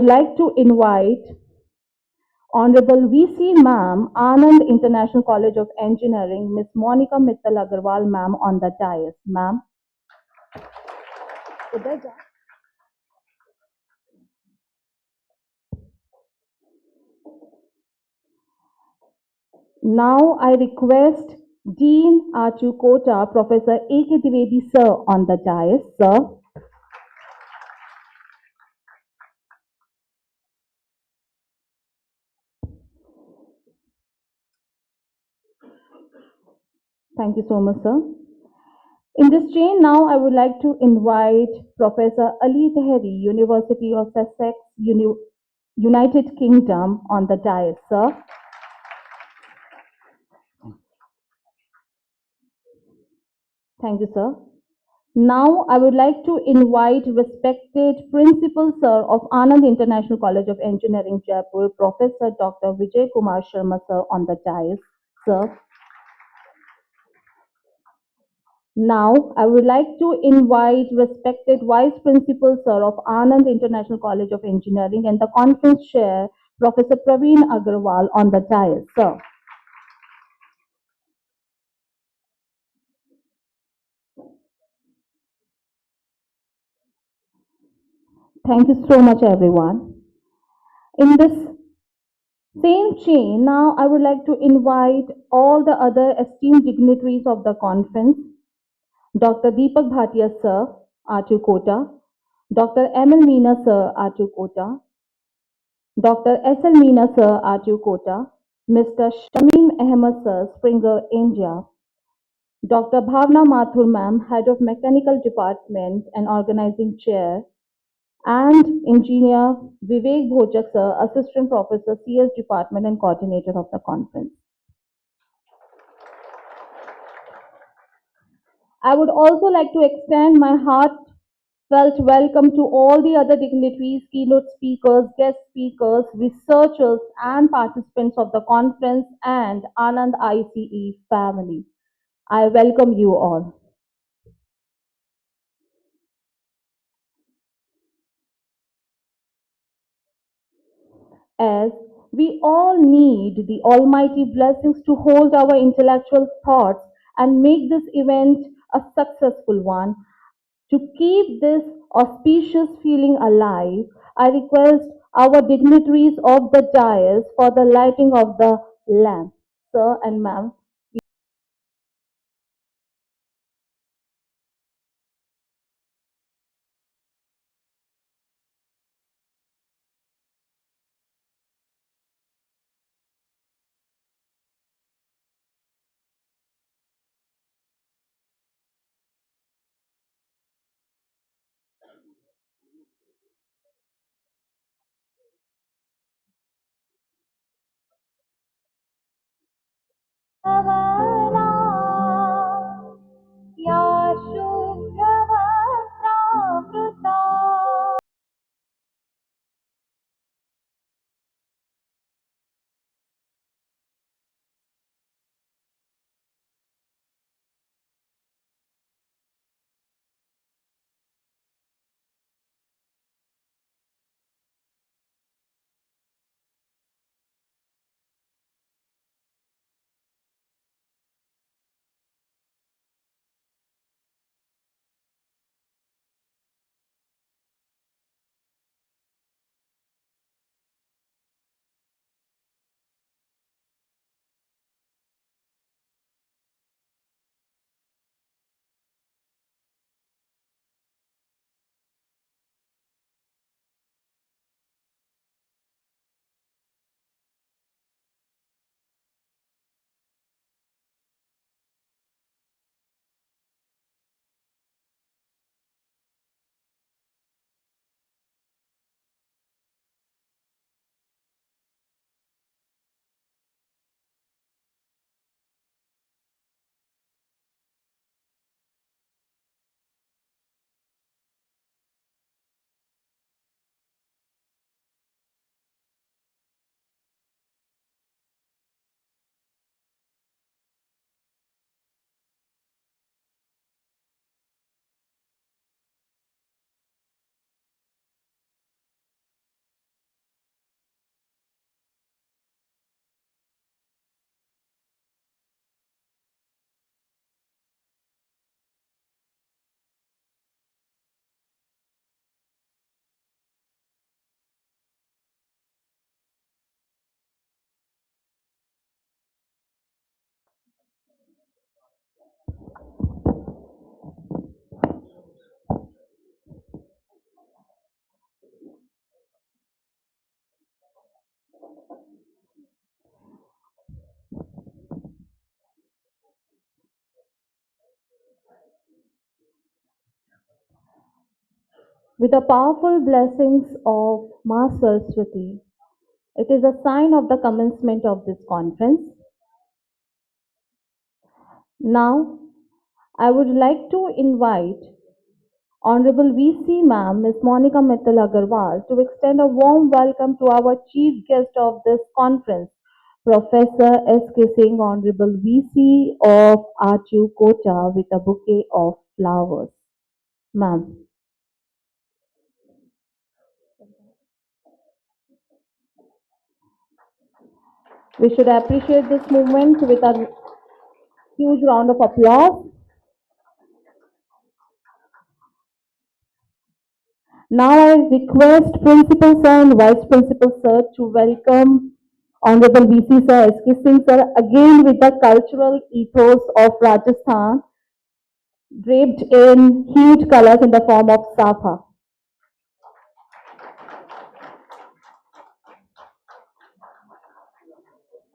like to invite Honorable VC Ma'am, Anand International College of Engineering, Miss Monica Mittal Agarwal Ma'am on the dais. Ma'am. Now I request Dean RTU Kota, Professor A.K. Dwivedi Sir on the dais. Sir. Thank you so much, sir. In this chain, now I would like to invite Professor Ali Taheri, University of Sussex, United Kingdom, on the dais, sir. Thank you, sir. Now I would like to invite respected Principal Sir of Anand International College of Engineering, Jaipur, Professor Dr. Vijay Kumar Sharma, sir, on the dais, sir. Now, I would like to invite respected Vice Principal Sir of Anand International College of Engineering and the Conference Chair, Professor Praveen Agarwal, on the dais, sir. Thank you so much, everyone. In this same chain, now I would like to invite all the other esteemed dignitaries of the conference, Dr. Deepak Bhatia, sir, RTU Kota, Dr. M.L. Meena, sir, RTU Kota, Dr. S.L. Meena, sir, RTU Kota, Mr. Shamim Ahmed, sir, Springer, India, Dr. Bhavna Mathur, ma'am, Head of Mechanical Department and Organizing Chair, and Engineer Vivek Bhojak, sir, Assistant Professor, CS Department and Coordinator of the conference. I would also like to extend my heartfelt welcome to all the other dignitaries, keynote speakers, guest speakers, researchers, and participants of the conference and Anand ICE family. I welcome you all. As we all need the almighty blessings to hold our intellectual thoughts and make this event a successful one. To keep this auspicious feeling alive, I request our dignitaries of the dais for the lighting of the lamp. Sir and ma'am. With the powerful blessings of Ma Saraswati, it is a sign of the commencement of this conference. Now, I would like to invite Honorable VC Ma'am, Ms. Monica Mittal Agarwal, to extend a warm welcome to our chief guest of this conference, Professor S.K. Singh, Honorable VC of RTU Kota, with a bouquet of flowers. Ma'am, we should appreciate this movement with a huge round of applause. Now I request Principal Sir and Vice Principal Sir to welcome Honorable VC Sir S.K. Singh Sir again with the cultural ethos of Rajasthan draped in huge colors in the form of safa.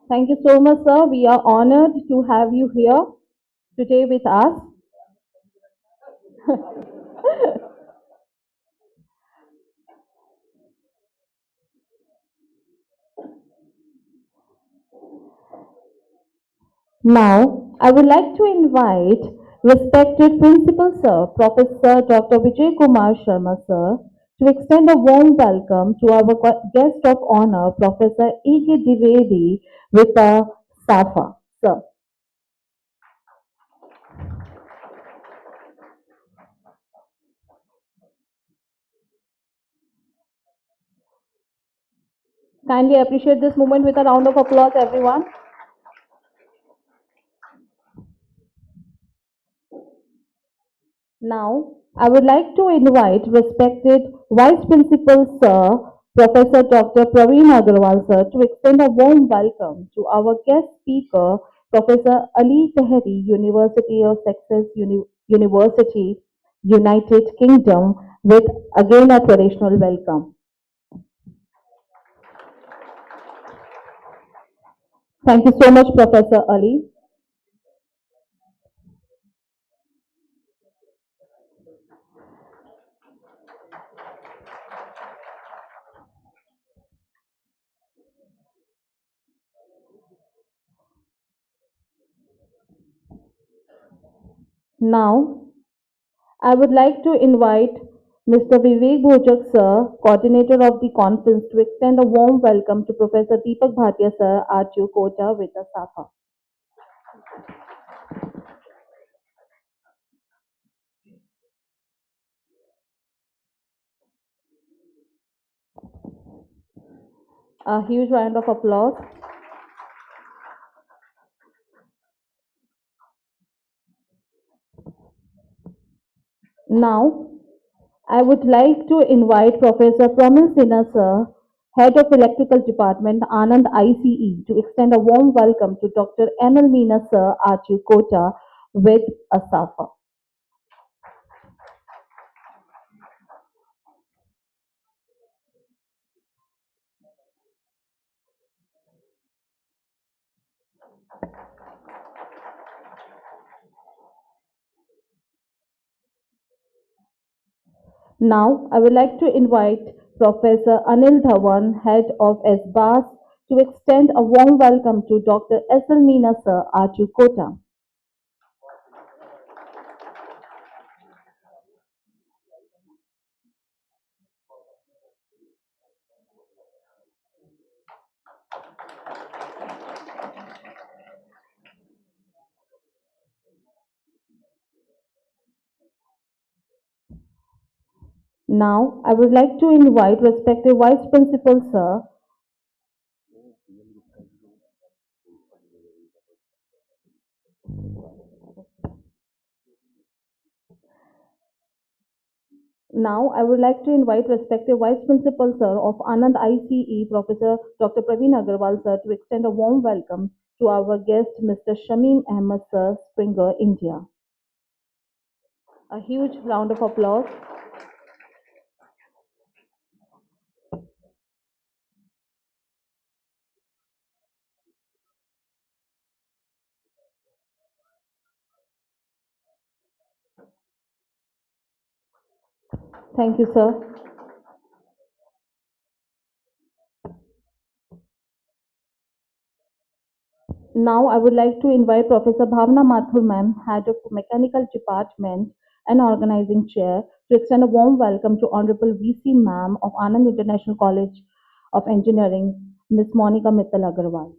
Thank you so much, sir. We are honored to have you here today with us. Now, I would like to invite respected Principal Sir, Professor Dr. Vijay Kumar Sharma Sir, to extend a warm welcome to our guest of honor, Professor E.K. Divedi, with a SAFA. Sir. Kindly appreciate this moment with a round of applause, everyone. Now, I would like to invite respected Vice Principal Sir, Professor Dr. Praveen Agarwal Sir, to extend a warm welcome to our guest speaker, Professor Ali Taheri, University of Sussex University, United Kingdom, with again a traditional welcome. Thank you so much, Professor Ali. Now, I would like to invite Mr. Vivek Bhojak Sir, coordinator of the conference, to extend a warm welcome to Professor Deepak Bhatia Sir, RTU Kota, with a SAFA. A huge round of applause. Now, I would like to invite Professor Pramil Sinha Sir, Head of Electrical Department, Anand ICE, to extend a warm welcome to Dr. ML Meena Sir, RTU Kota, with a SAFA. Now, I would like to invite Professor Anil Dhawan, Head of SBAS, to extend a warm welcome to Dr. S.L. Meena Sir, RTU Kota. Now, I would like to invite respective Vice Principal Sir. Now, I would like to invite respective Vice Principal Sir of Anand ICE, Professor Dr. Praveen Agarwal Sir, to extend a warm welcome to our guest, Mr. Shamim Ahmed Sir, Springer, India. A huge round of applause. Thank you, sir. Now I would like to invite Professor Bhavna Mathur ma'am, Head of Mechanical Department and Organizing Chair, to extend a warm welcome to Honorable VC ma'am of Anand International College of Engineering, Ms. Monica Mittal Agarwal.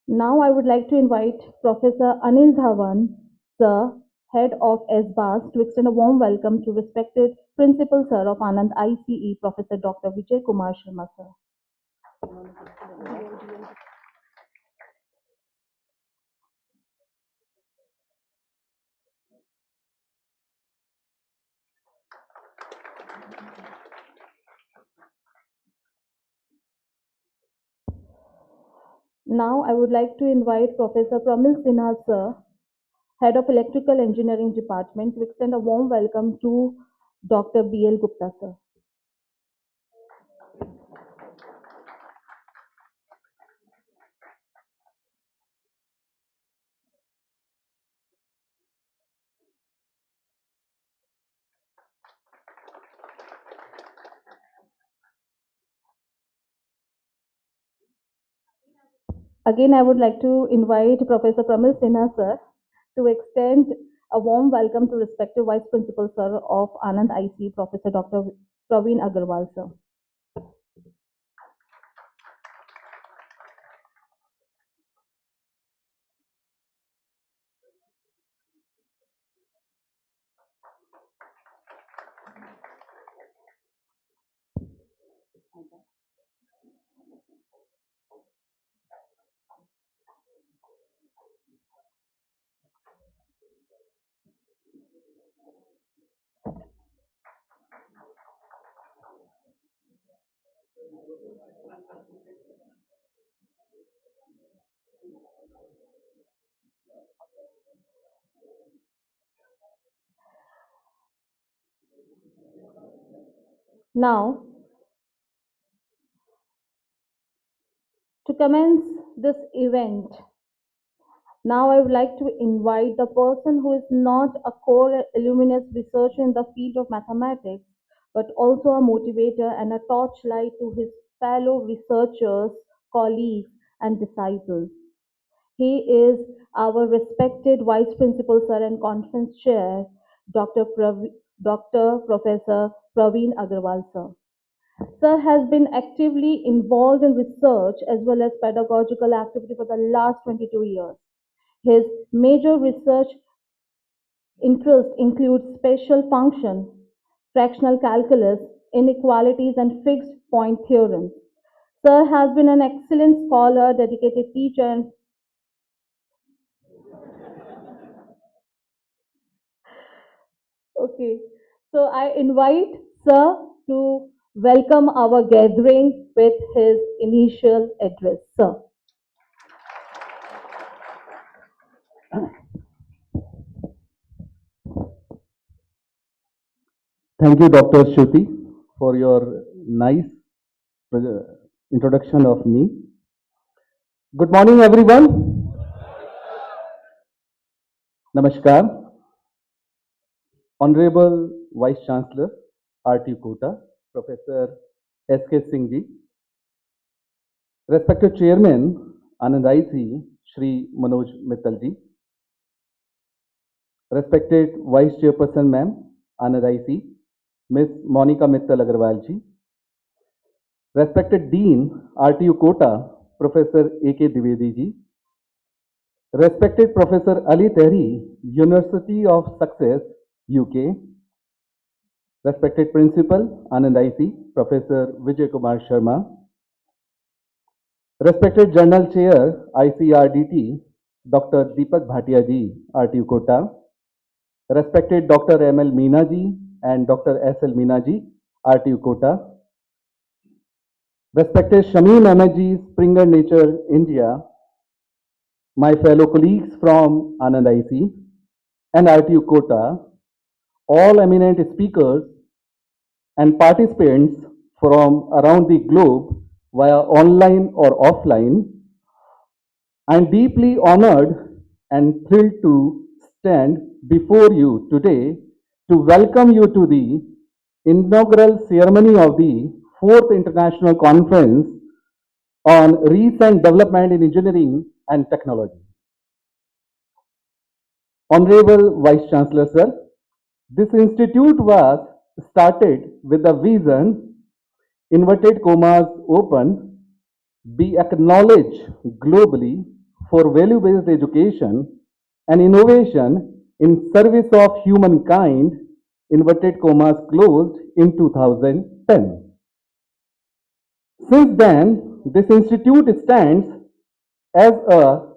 Now I would like to invite Professor Anil Dhawan, Sir, Head of SBAS, to extend a warm welcome to respected Principal Sir of Anand ICE, Professor Dr. Vijay Kumar Sharma, sir. Now I would like to invite Professor Pramil Sinha, Sir, Head of Electrical Engineering Department, to extend a warm welcome to Dr. B.L. Gupta, sir. Again, I would like to invite Professor Pramil Sinha, sir, to extend a warm welcome to respective Vice Principal, sir, of Anand IC, Professor Dr. Praveen Agarwal, sir. Now, to commence this event, now I would like to invite the person who is not a core illuminous researcher in the field of mathematics, but also a motivator and a torchlight to his fellow researchers, colleagues, and disciples. He is our respected Vice Principal, Sir, and Conference Chair, Dr. Professor Praveen Agarwal, sir. Sir has been actively involved in research as well as pedagogical activity for the last 22 years. His major research interests include special function, fractional calculus, inequalities, and fixed point theorems. Sir has been an excellent scholar, dedicated teacher, and okay. So I invite Sir to welcome our gathering with his initial address. Sir. Thank you, Dr. Shruti, for your nice introduction of me. Good morning, everyone. Namaskar. Honorable Vice Chancellor, RT Kota, Professor S.K. Singh ji, respected Chairman, Anand IC, Shri Manoj Mittal ji, respected Vice Chairperson, Ma'am, Anand IC, Ms. Monica Mittal Agarwal ji, respected Dean, RTU Kota, Professor A.K. Dwivedi ji, respected Professor Ali Tehri, University of Success, UK, respected Principal, Anand IC, Professor Vijay Kumar Sharma, respected Journal Chair, ICRDT Dr. Deepak Bhatia ji, RTU Kota, respected Dr. M.L. Meena ji and Dr. S.L. Meena ji, RTU Kota, respected Shamim Ahmed ji, Springer Nature, India, my fellow colleagues from Anand IC and RTU Kota, all eminent speakers and participants from around the globe via online or offline, I am deeply honored and thrilled to stand before you today to welcome you to the inaugural ceremony of the 4th International Conference on Recent Development in Engineering and Technology. Honorable Vice Chancellor Sir, this institute was started with the vision inverted commas open, be acknowledged globally for value-based education and innovation in service of humankind, inverted commas closed in 2010. Since then, this institute stands as a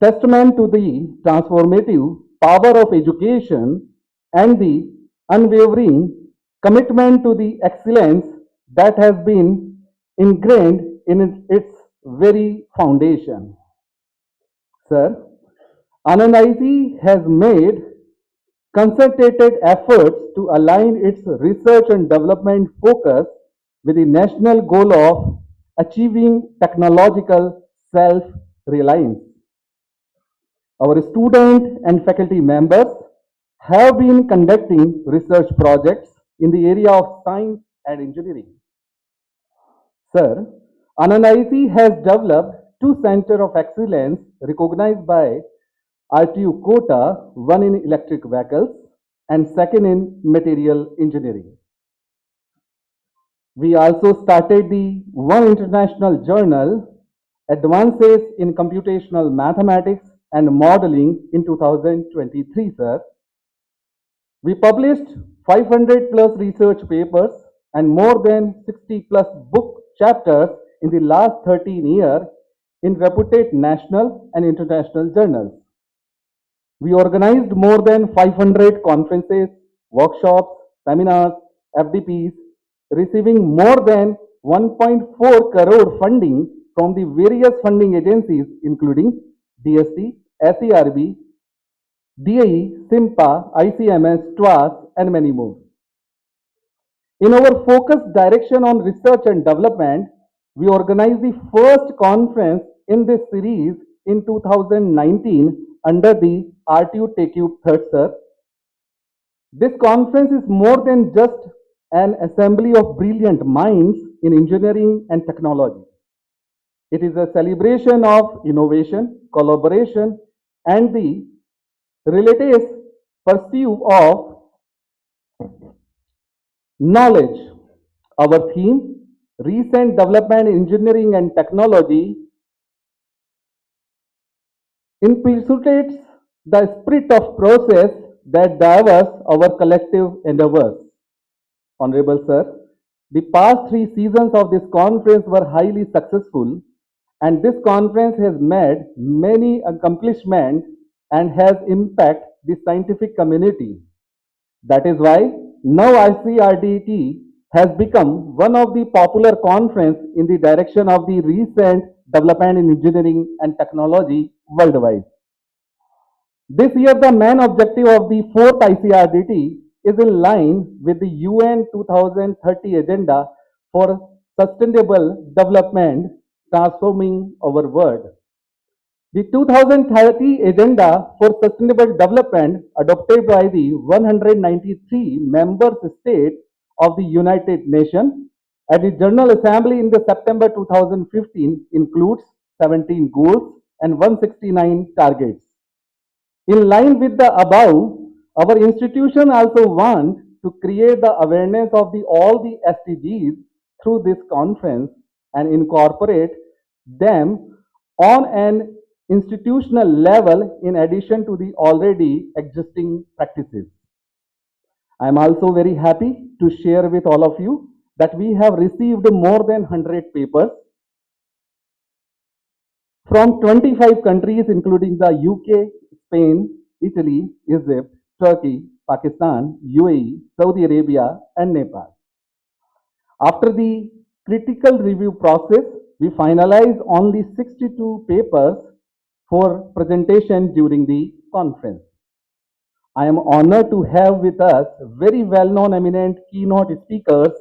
testament to the transformative power of education and the unwavering commitment to the excellence that has been ingrained in its very foundation. Sir, Anand IC has made concerted efforts to align its research and development focus with the national goal of achieving technological self-reliance. Our student and faculty members have been conducting research projects in the area of science and engineering. Sir, Anand IC has developed two centers of excellence recognized by RTU Kota, one in electric vehicles and second in material engineering. We also started the one international journal, Advances in Computational Mathematics and Modeling in 2023, sir. We published 500 plus research papers and more than 60 plus book chapters in the last 13 years in reputed national and international journals. We organized more than 500 conferences, workshops, seminars, FDPs, receiving more than 1.4 crore funding from the various funding agencies including DST, SERB, DAE, SIMPA, ICMS, TWAS, and many more. In our focused direction on research and development, we organized the first conference in this series in 2019 under the RTU TechU Third Sir. This conference is more than just an assembly of brilliant minds in engineering and technology. It is a celebration of innovation, collaboration, and the relative pursuit of knowledge. Our theme, recent development in engineering and technology, infiltrates the spirit of process that drives our collective endeavors. Honorable Sir, the past 3 seasons of this conference were highly successful, and this conference has made many accomplishments and has impacted the scientific community. That is why now ICRDT has become one of the popular conferences in the direction of the recent development in engineering and technology worldwide. This year, the main objective of the 4th ICRDT is in line with the UN 2030 Agenda for Sustainable Development, transforming our world. The 2030 Agenda for Sustainable Development, adopted by the 193 member states of the United Nations at the General Assembly in the September 2015, includes 17 goals and 169 targets. In line with the above, our institution also wants to create the awareness of all the SDGs through this conference and incorporate them on an institutional level in addition to the already existing practices. I am also very happy to share with all of you that we have received more than 100 papers from 25 countries, including the UK, Spain, Italy, Egypt, Turkey, Pakistan, UAE, Saudi Arabia, and Nepal. After the critical review process, we finalized only 62 papers for presentation during the conference. I am honored to have with us very well-known eminent keynote speakers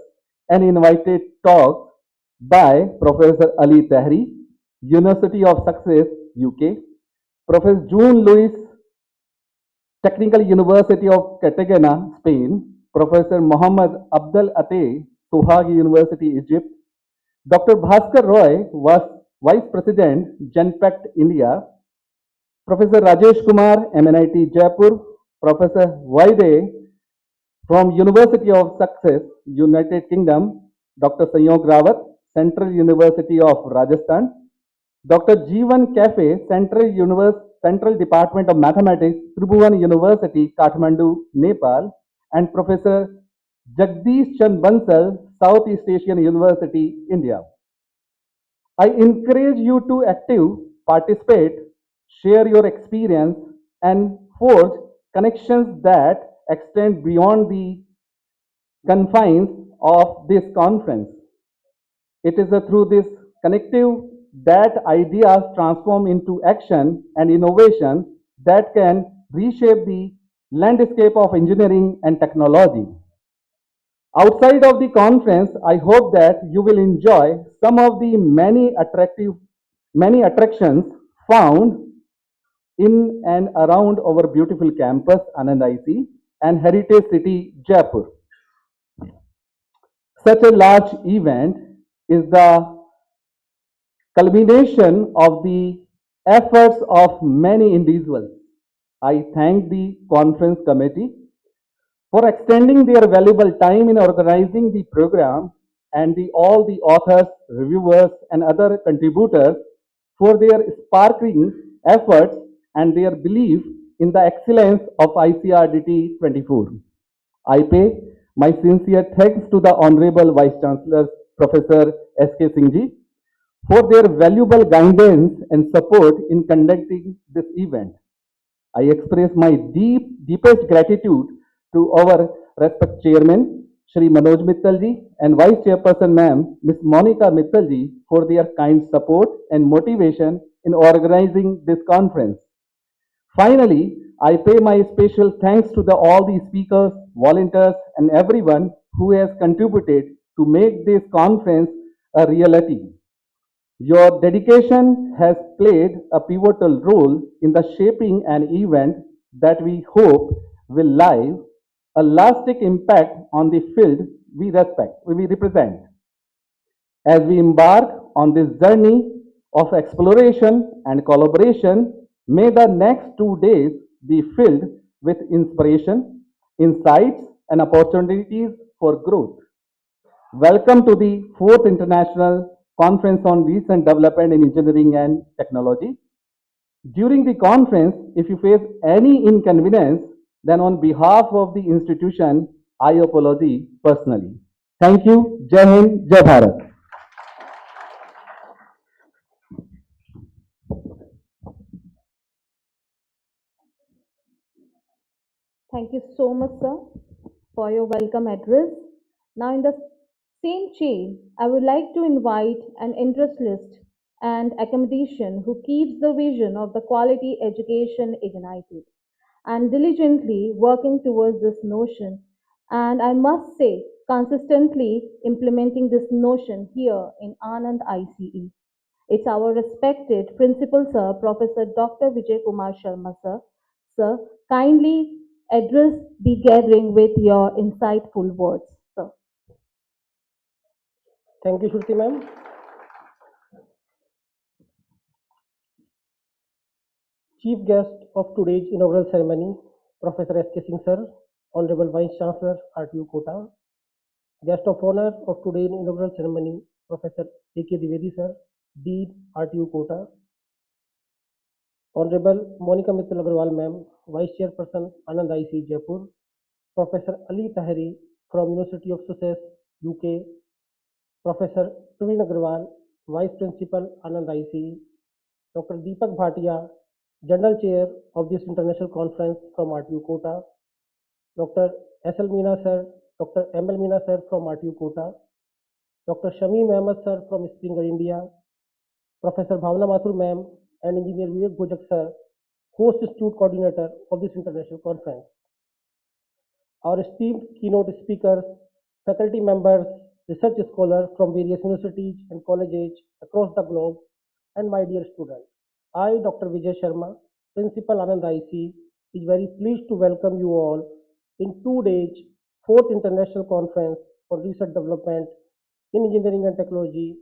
and invited talks by Professor Ali Tahri, University of Success, UK, Professor June Lewis, Technical University of Cartagena, Spain, Professor Muhammad Abdul Ate, Sohag University, Egypt, Dr. Bhaskar Roy was Vice President, Genpact India, Professor Rajesh Kumar, MNIT Jaipur, Professor Vaide from University of Success, United Kingdom, Dr. Sanyog Rawat, Central University of Rajasthan, Dr. Jeevan Cafe, Central Department of Mathematics, Tribhuvan University, Kathmandu, Nepal, and Professor Jagdish Chand Bansal, Southeast Asian University, India. I encourage you to active participate, share your experience, and forge connections that extend beyond the confines of this conference. It is through this connective that ideas transform into action and innovation that can reshape the landscape of engineering and technology. Outside of the conference, I hope that you will enjoy some of the many attractions found in and around our beautiful campus, Anand IC, and heritage city, Jaipur. Such a large event is the culmination of the efforts of many individuals. I thank the conference committee for extending their valuable time in organizing the program and all the authors, reviewers, and other contributors for their sparkling efforts and their belief in the excellence of ICRDT 24. I pay my sincere thanks to the Honorable Vice Chancellor Professor S.K. Singhji for their valuable guidance and support in conducting this event. I express my deepest gratitude to our respected chairman, Shri Manoj Mittalji, and Vice Chairperson Ma'am, Ms. Monica Mittalji, for their kind support and motivation in organizing this conference. Finally, I pay my special thanks to all the speakers, volunteers, and everyone who has contributed to make this conference a reality. Your dedication has played a pivotal role in the shaping an event that we hope will leave a lasting impact on the field we represent. As we embark on this journey of exploration and collaboration, may the next 2 days be filled with inspiration, insights, and opportunities for growth. Welcome to the 4th International Conference on Recent Development in Engineering and Technology. During the conference, if you face any inconvenience, then on behalf of the institution, I apologize personally. Thank you. Jai Hind, Jai Bharat. Thank you so much, sir, for your welcome address. Now, in the same chain, I would like to invite an interest list and accommodation who keeps the vision of the quality education ignited and diligently working towards this notion, and I must say, consistently implementing this notion here in Anand ICE. It's our respected Principal Sir, Professor Dr. Vijay Kumar Sharma Sir. Sir, kindly address the gathering with your insightful words, sir. Thank you, Shruti ma'am. Chief guest of today's inaugural ceremony, Professor S.K. Singh sir, Honorable Vice Chancellor, RTU Kota. Guest of honor of today's inaugural ceremony, Professor A.K. Dwivedi sir, Dean, RTU Kota. Honorable Monica Mittal Agarwal ma'am, Vice Chairperson, Anand IC Jaipur. Professor Ali Tahri from University of Sussex, UK. Professor Praveen Agarwal, Vice Principal, Anand IC. Dr. Deepak Bhatia, General Chair of this international conference from RTU Kota, Dr. S.L. Meena sir, Dr. M.L. Meena sir from RTU Kota, Dr. Shamim Ahmed sir from Springer, India, Professor Bhavna Mathur ma'am, and Engineer Vivek Gojak sir, host institute coordinator of this international conference. Our esteemed keynote speakers, faculty members, research scholars from various universities and colleges across the globe, and my dear students. I, Dr. Vijay Sharma, Principal Anand IC, is very pleased to welcome you all in 2 days, 4th International Conference for Research Development in Engineering and Technology,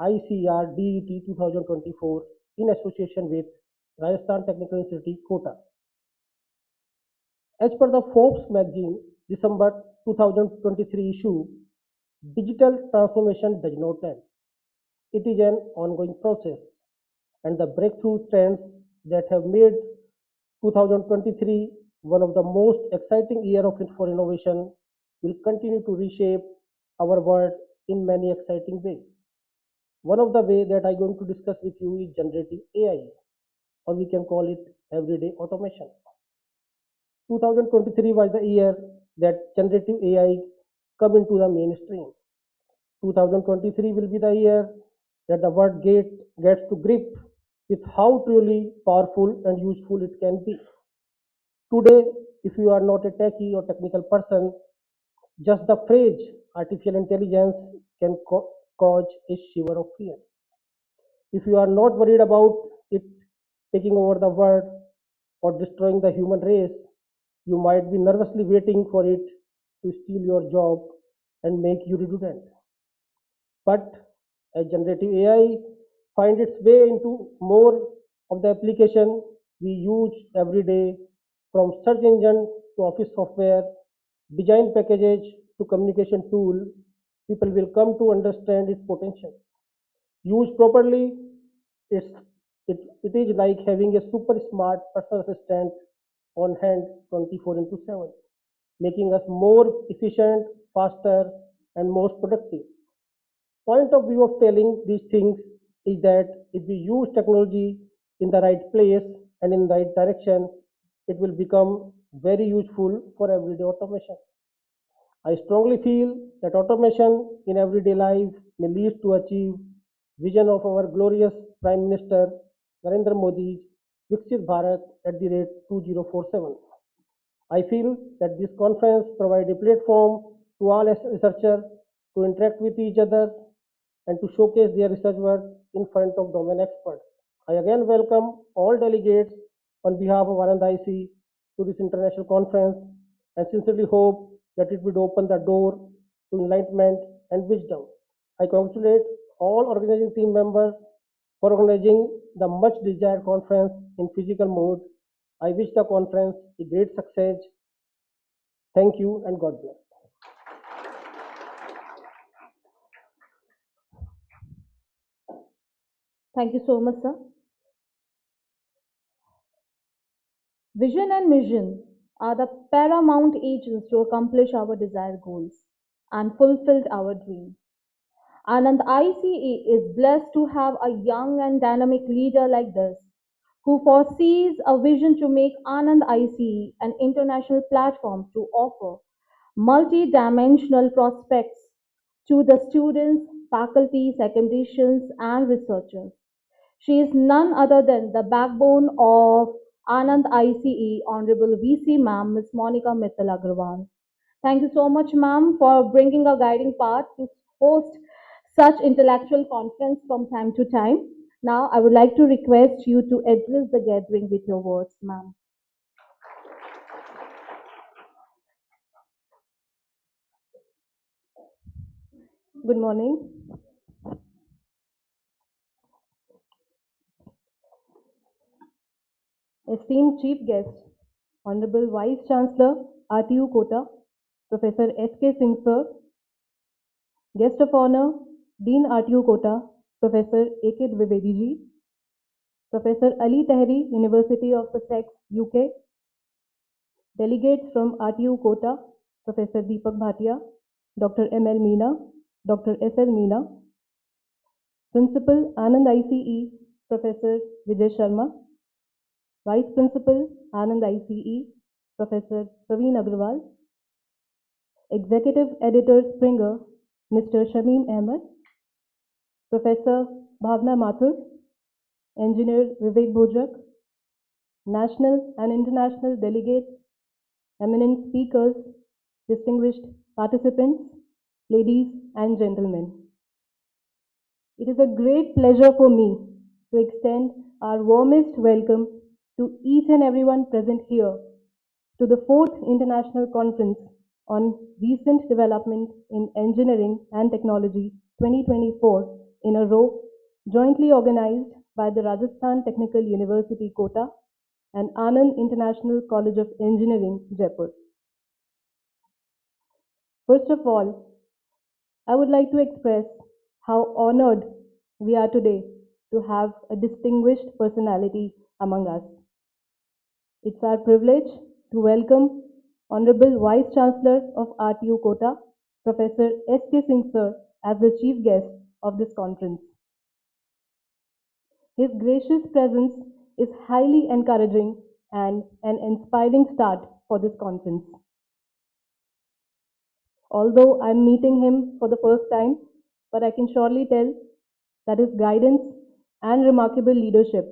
ICRDET 2024, in association with Rajasthan Technical University Kota. As per the Forbes magazine December 2023 issue, digital transformation does not end. It is an ongoing process, and the breakthrough trends that have made 2023 one of the most exciting year for innovation will continue to reshape our world in many exciting ways. One of the ways that I'm going to discuss with you is generative AI, or we can call it everyday automation. 2023 was the year that generative AI come into the mainstream. 2023 will be the year that the world gets to grip with how truly powerful and useful it can be. Today, if you are not a techie or technical person, just the phrase artificial intelligence can cause a shiver of fear. If you are not worried about it taking over the world or destroying the human race, you might be nervously waiting for it to steal your job and make you redundant. But as generative AI finds its way into more of the application we use every day, from search engine to office software, design packages to communication tool, people will come to understand its potential. Used properly, it's, it is like having a super smart personal assistant on hand 24 into 7, making us more efficient, faster, and more productive. Point of view of telling these things is that if we use technology in the right place and in the right direction, it will become very useful for everyday automation. I strongly feel that automation in everyday life may lead to achieve vision of our glorious Prime Minister Narendra Modi's Viksit Bharat at the rate 2047. I feel that this conference provides a platform to all researchers to interact with each other and to showcase their research work in front of domain experts. I again welcome all delegates on behalf of Anand IC to this international conference and sincerely hope that it would open the door to enlightenment and wisdom. I congratulate all organizing team members for organizing the much desired conference in physical mode. I wish the conference a great success. Thank you and God bless. Thank you so much, sir. Vision and mission are the paramount agents to accomplish our desired goals and fulfill our dreams. Anand ICE is blessed to have a young and dynamic leader like this, who foresees a vision to make Anand ICE an international platform to offer multi-dimensional prospects to the students, faculty, academicians, and researchers. She is none other than the backbone of Anand ICE, Honorable VC Ma'am, Ms. Monica Mittal Agarwal. Thank you so much, ma'am, for bringing a guiding path to host such intellectual conference from time to time. Now, I would like to request you to address the gathering with your words, ma'am. Good morning. Esteemed Chief Guest, Honorable Vice Chancellor, RTU Kota, Professor S.K. Singh Sir, Guest of Honor, Dean RTU Kota, Professor A.K. Dwivedi ji, Professor Ali Tahri, University of Sussex, UK, delegates from RTU Kota, Professor Deepak Bhatia, Dr. M.L. Meena, Dr. S.L. Meena, Principal Anand ICE, Professor Vijay Sharma, Vice Principal, Anand ICE, Professor Praveen Agrawal, Executive Editor Springer, Mr. Shamim Ahmed, Professor Bhavna Mathur, Engineer Vivek Bojak, national and international delegates, eminent speakers, distinguished participants, ladies and gentlemen. It is a great pleasure for me to extend our warmest welcome to each and everyone present here to the 4th International Conference on Recent Development in Engineering and Technology 2024 in a row, jointly organized by the Rajasthan Technical University Kota and Anand International College of Engineering, Jaipur. First of all, I would like to express how honored we are today to have a distinguished personality among us. It's our privilege to welcome Honorable Vice Chancellor of RTU Kota, Professor S.K. Singh Sir, as the chief guest of this conference. His gracious presence is highly encouraging and an inspiring start for this conference. Although I'm meeting him for the first time, but I can surely tell that his guidance and remarkable leadership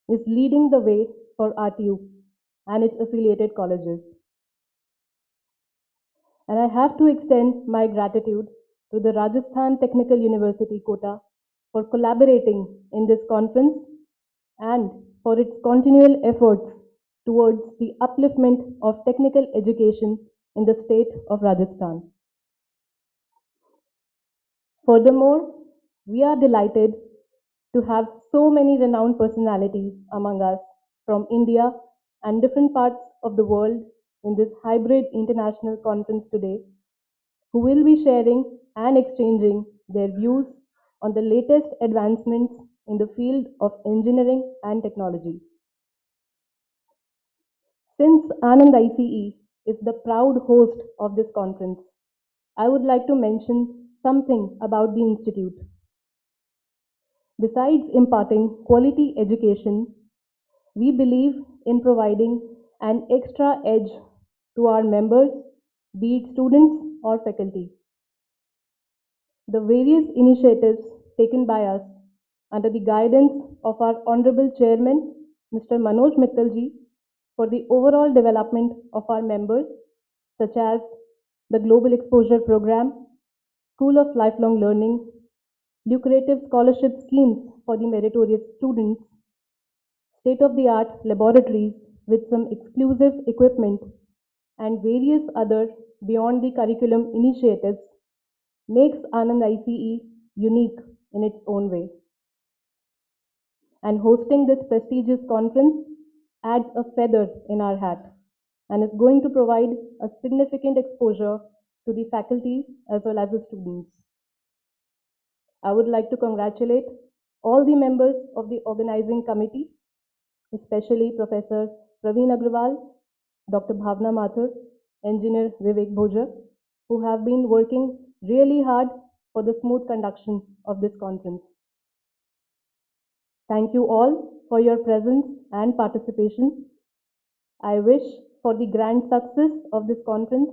is leading the way for RTU and its affiliated colleges. And I have to extend my gratitude to the Rajasthan Technical University Kota for collaborating in this conference and for its continual efforts towards the upliftment of technical education in the state of Rajasthan. Furthermore, we are delighted to have so many renowned personalities among us from India and different parts of the world in this hybrid international conference today, who will be sharing and exchanging their views on the latest advancements in the field of engineering and technology. Since Anand ICE is the proud host of this conference, I would like to mention something about the institute. Besides imparting quality education, we believe in providing an extra edge to our members, be it students or faculty. The various initiatives taken by us under the guidance of our Honorable Chairman, Mr. Manoj Mittalji, for the overall development of our members, such as the Global Exposure Program, School of Lifelong Learning, lucrative scholarship schemes for the meritorious students, state-of-the-art laboratories with some exclusive equipment, and various other beyond the curriculum initiatives makes Anand ICE unique in its own way. And hosting this prestigious conference adds a feather in our hat and is going to provide a significant exposure to the faculties as well as the students. I would like to congratulate all the members of the organizing committee, especially Professor Praveen Agrawal, Dr. Bhavna Mathur, Engineer Vivek Bojak, who have been working really hard for the smooth conduction of this conference. Thank you all for your presence and participation. I wish for the grand success of this conference,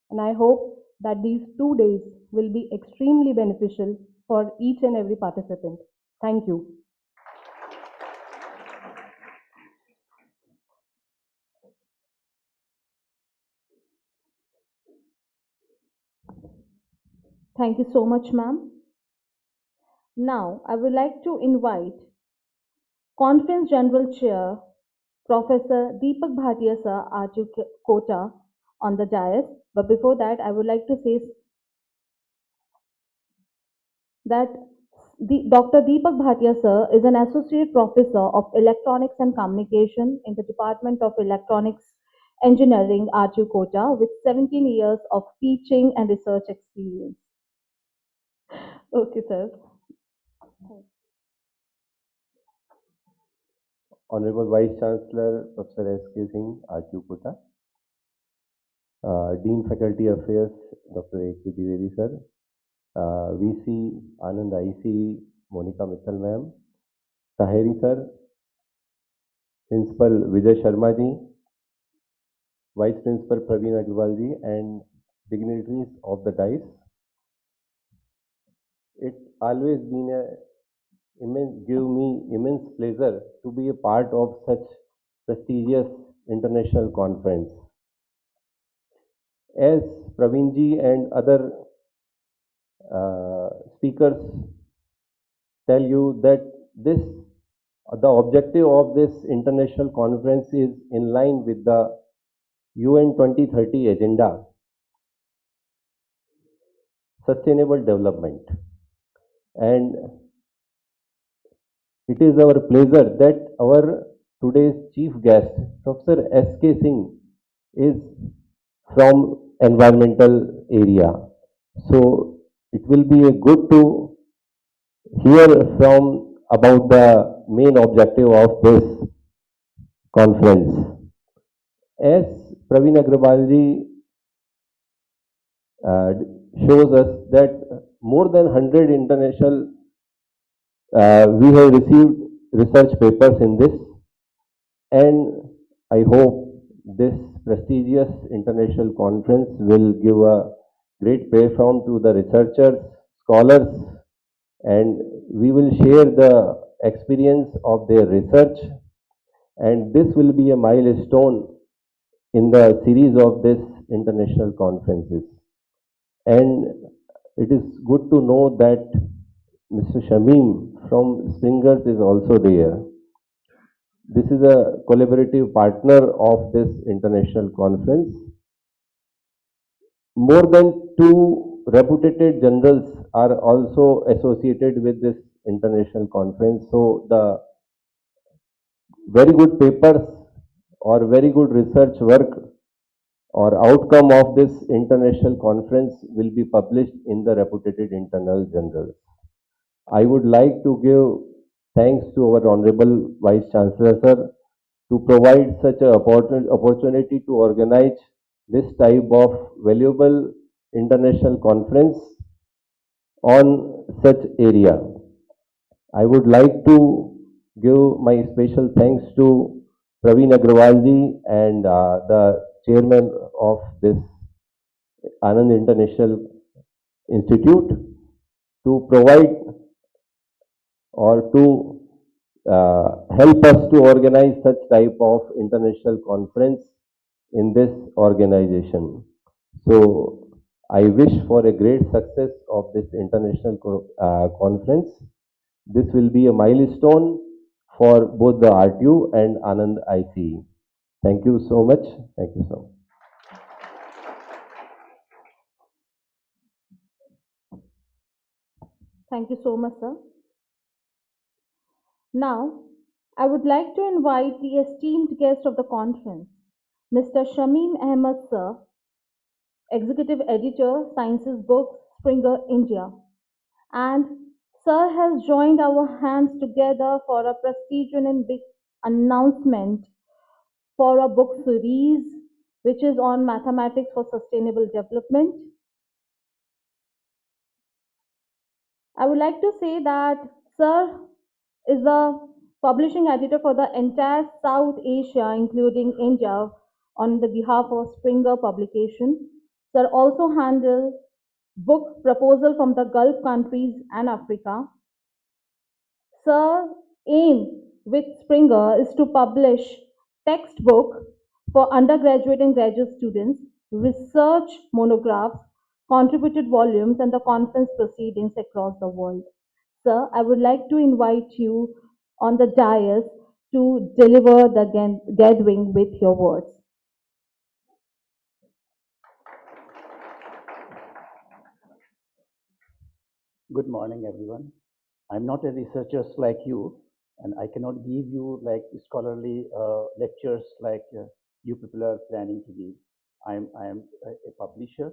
and I hope that these 2 days will be extremely beneficial for each and every participant. Thank you. Thank you so much, ma'am. Now, I would like to invite Conference General Chair, Professor Deepak Bhatia Sir, RTU Kota, on the dais. But before that, I would like to say that Dr. Deepak Bhatia Sir is an Associate Professor of Electronics and Communication in the Department of Electronics Engineering, RTU Kota, with 17 years of teaching and research experience. Okay, sir. Honorable Vice Chancellor Professor S.K. Singh, RTU Kota, Dean Faculty Affairs Dr. A.K. Dwivedi Sir, VC Anand IC Monica Mittal Ma'am, Taheri sir, Principal Vijay Sharma ji, Vice Principal Praveen Agrawal ji, and dignitaries of the dais. It always been give me immense pleasure to be a part of such prestigious international conference. As Praveen ji and other speakers tell you that the objective of this international conference is in line with the UN 2030 agenda, sustainable development. And it is our pleasure that our today's chief guest, Professor S.K. Singh, is from environmental area. So it will be a good to hear from about the main objective of this conference. As Praveen Agrawalji uh, shows us that more than 100 international we have received research papers in this, and I hope this prestigious international conference will give a great platform to the researchers, scholars, and we will share the experience of their research, and this will be a milestone in the series of this international conferences. And it is good to know that Mr. Shamim from Springers is also there. This is a collaborative partner of this international conference. More than two reputed journals are also associated with this international conference. So the very good papers or very good research work or outcome of this international conference will be published in the reputed internal journals. I would like to give thanks to our Honorable Vice Chancellor Sir to provide such an opportunity to organize this type of valuable international conference on such area. I would like to give my special thanks to Praveen Agrawalji and the chairman of this Anand International Institute to provide or to help us to organize such type of international conference in this organization. So I wish for a great success of this international conference. This will be a milestone for both the RTU and Anand ICE. Thank you so much. Thank you so much. Thank you so much, sir. Now, I would like to invite the esteemed guest of the conference, Mr. Shamim Ahmed, sir, Executive Editor, Sciences Books, Springer, India. And Sir has joined our hands together for a prestigious and big announcement for a book series which is on mathematics for sustainable development. I would like to say that Sir is the publishing editor for the entire South Asia, including India, on the behalf of Springer Publication. Sir also handles book proposal from the Gulf countries and Africa. Sir aim with Springer is to publish textbook for undergraduate and graduate students, research monographs, contributed volumes, and the conference proceedings across the world. Sir, I would like to invite you on the dais to deliver the gathering with your words. Good morning, everyone. I'm not a researcher like you, and I cannot give you like scholarly lectures like you people are planning to give. I am a publisher,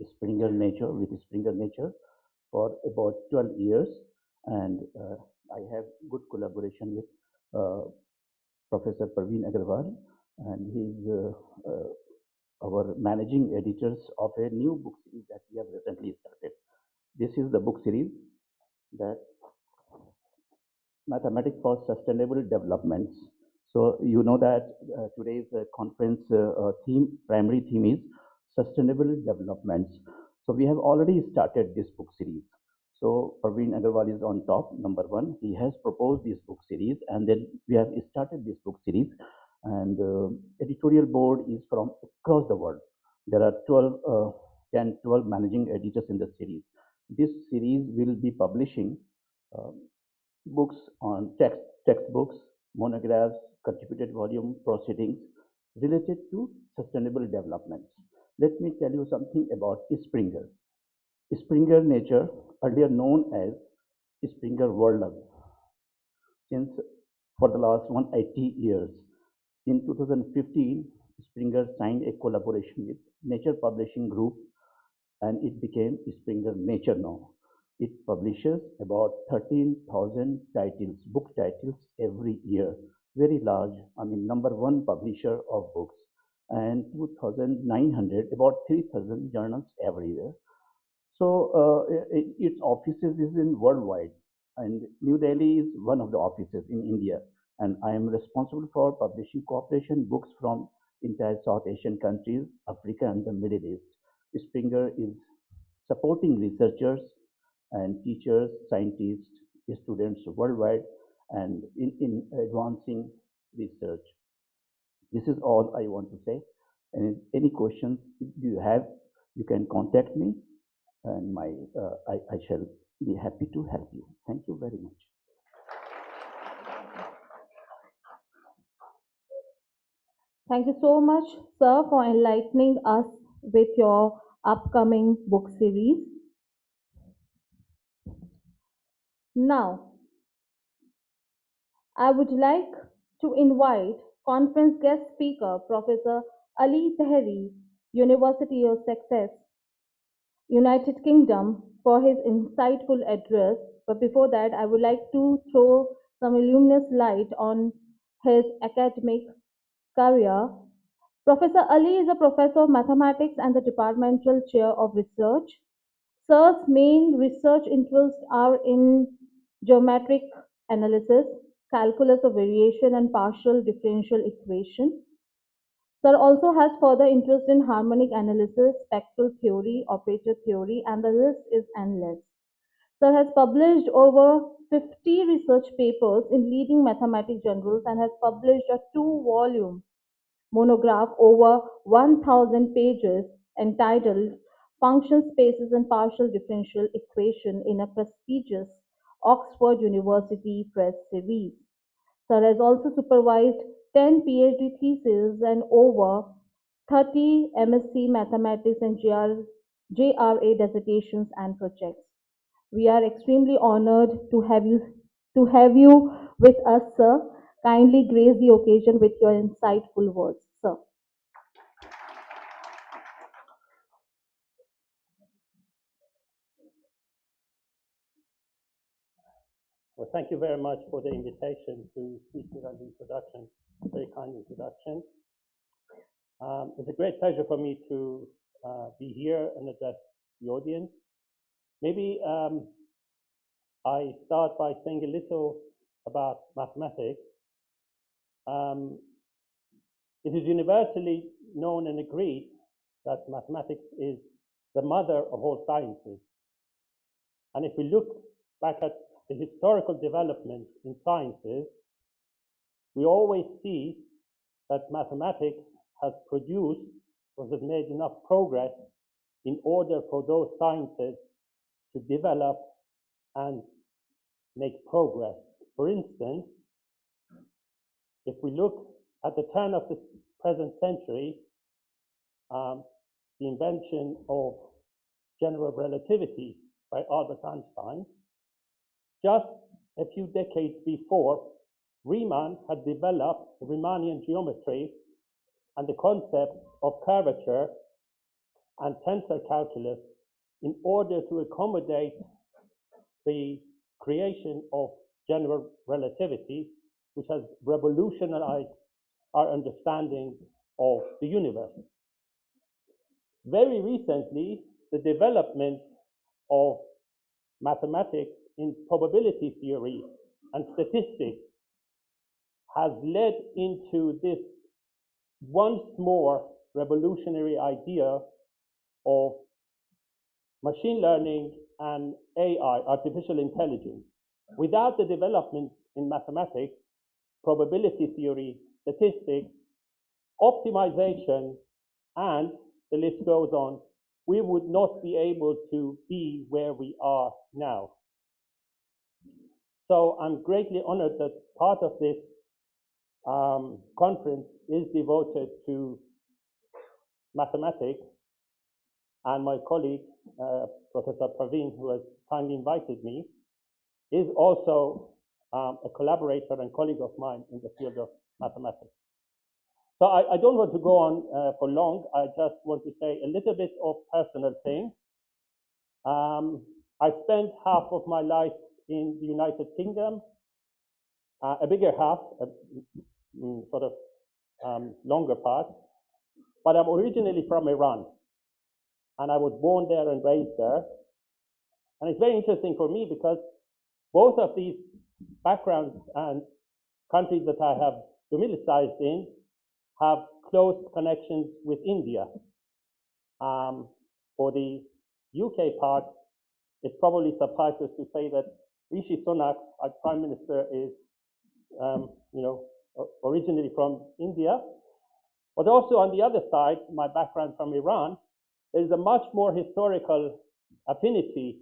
Springer Nature, with Springer Nature for about 12 years, and I have good collaboration with Professor Praveen Agrawal, and he's our managing editors of a new book series that we have recently started. This is the book series that Mathematics for Sustainable Developments. So you know that today's conference primary theme is sustainable developments. So we have already started this book series. So Praveen Agarwal is on top, number one. He has proposed this book series, and then we have started this book series. And editorial board is from across the world. There are 10, 12 managing editors in the series. This series will be publishing uh, books on textbooks, monographs, contributed volume, proceedings related to sustainable developments. Let me tell you something about Springer. Springer Nature, earlier known as Springer World, since for the last 180 years. In 2015, Springer signed a collaboration with Nature Publishing Group and it became Springer Nature now. It publishes about 13,000 titles, book titles every year. Very large, I mean, number one publisher of books. And 2,900, about 3,000 journals everywhere. So its offices is in worldwide, and New Delhi is one of the offices in India. And I am responsible for publishing cooperation books from entire South Asian countries, Africa, and the Middle East. Springer is supporting researchers and teachers, scientists, students worldwide, and in advancing research. This is all I want to say. And any questions you have, you can contact me and I shall be happy to help you. Thank you very much. Thank you so much, sir, for enlightening us with your upcoming book series. Now, I would like to invite conference guest speaker, Professor Ali Taheri, University of Sussex, United Kingdom, for his insightful address. But before that, I would like to throw some luminous light on his academic career. Professor Ali is a professor of mathematics and the departmental chair of research. Sir's main research interests are in geometric analysis, calculus of variation, and partial differential equation. Sir also has further interest in harmonic analysis, spectral theory, operator theory, and the list is endless. Sir has published over 50 research papers in leading mathematics journals and has published a two-volume monograph over 1,000 pages entitled Function Spaces and Partial Differential Equation in a prestigious Oxford University Press series. Sir has also supervised 10 PhD theses and over 30 MSc Mathematics and JRA dissertations and projects. We are extremely honored to have you with us, sir. Kindly grace the occasion with your insightful words, sir. Well, thank you very much for the invitation to speak here on the introduction, very kind introduction. It's a great pleasure for me to be here and address the audience. Maybe I start by saying a little about mathematics. It is universally known and agreed that mathematics is the mother of all sciences. And if we look back at the historical development in sciences, we always see that mathematics has produced or has made enough progress in order for those sciences to develop and make progress. For instance, if we look at the turn of the present century, the invention of general relativity by Albert Einstein, just a few decades before, Riemann had developed Riemannian geometry and the concept of curvature and tensor calculus in order to accommodate the creation of general relativity, which has revolutionized our understanding of the universe. Very recently, the development of mathematics in probability theory and statistics has led into this once more revolutionary idea of machine learning and AI, artificial intelligence. Without the development in mathematics, probability theory, statistics, optimization, and the list goes on, we would not be able to be where we are now. So I'm greatly honored that part of this conference is devoted to mathematics, and my colleague, Professor Praveen, who has kindly invited me, is also a collaborator and colleague of mine in the field of mathematics. So I don't want to go on for long. I just want to say a little bit of personal thing. I spent half of my life in the United Kingdom, a bigger half, sort of longer part, but I'm originally from Iran, and I was born there and raised there. And it's very interesting for me because both of these backgrounds and countries that I have domiciled in have close connections with India. For the UK part, it probably suffices to say that Rishi Sunak, our Prime Minister, is originally from India. But also on the other side, my background from Iran, there is a much more historical affinity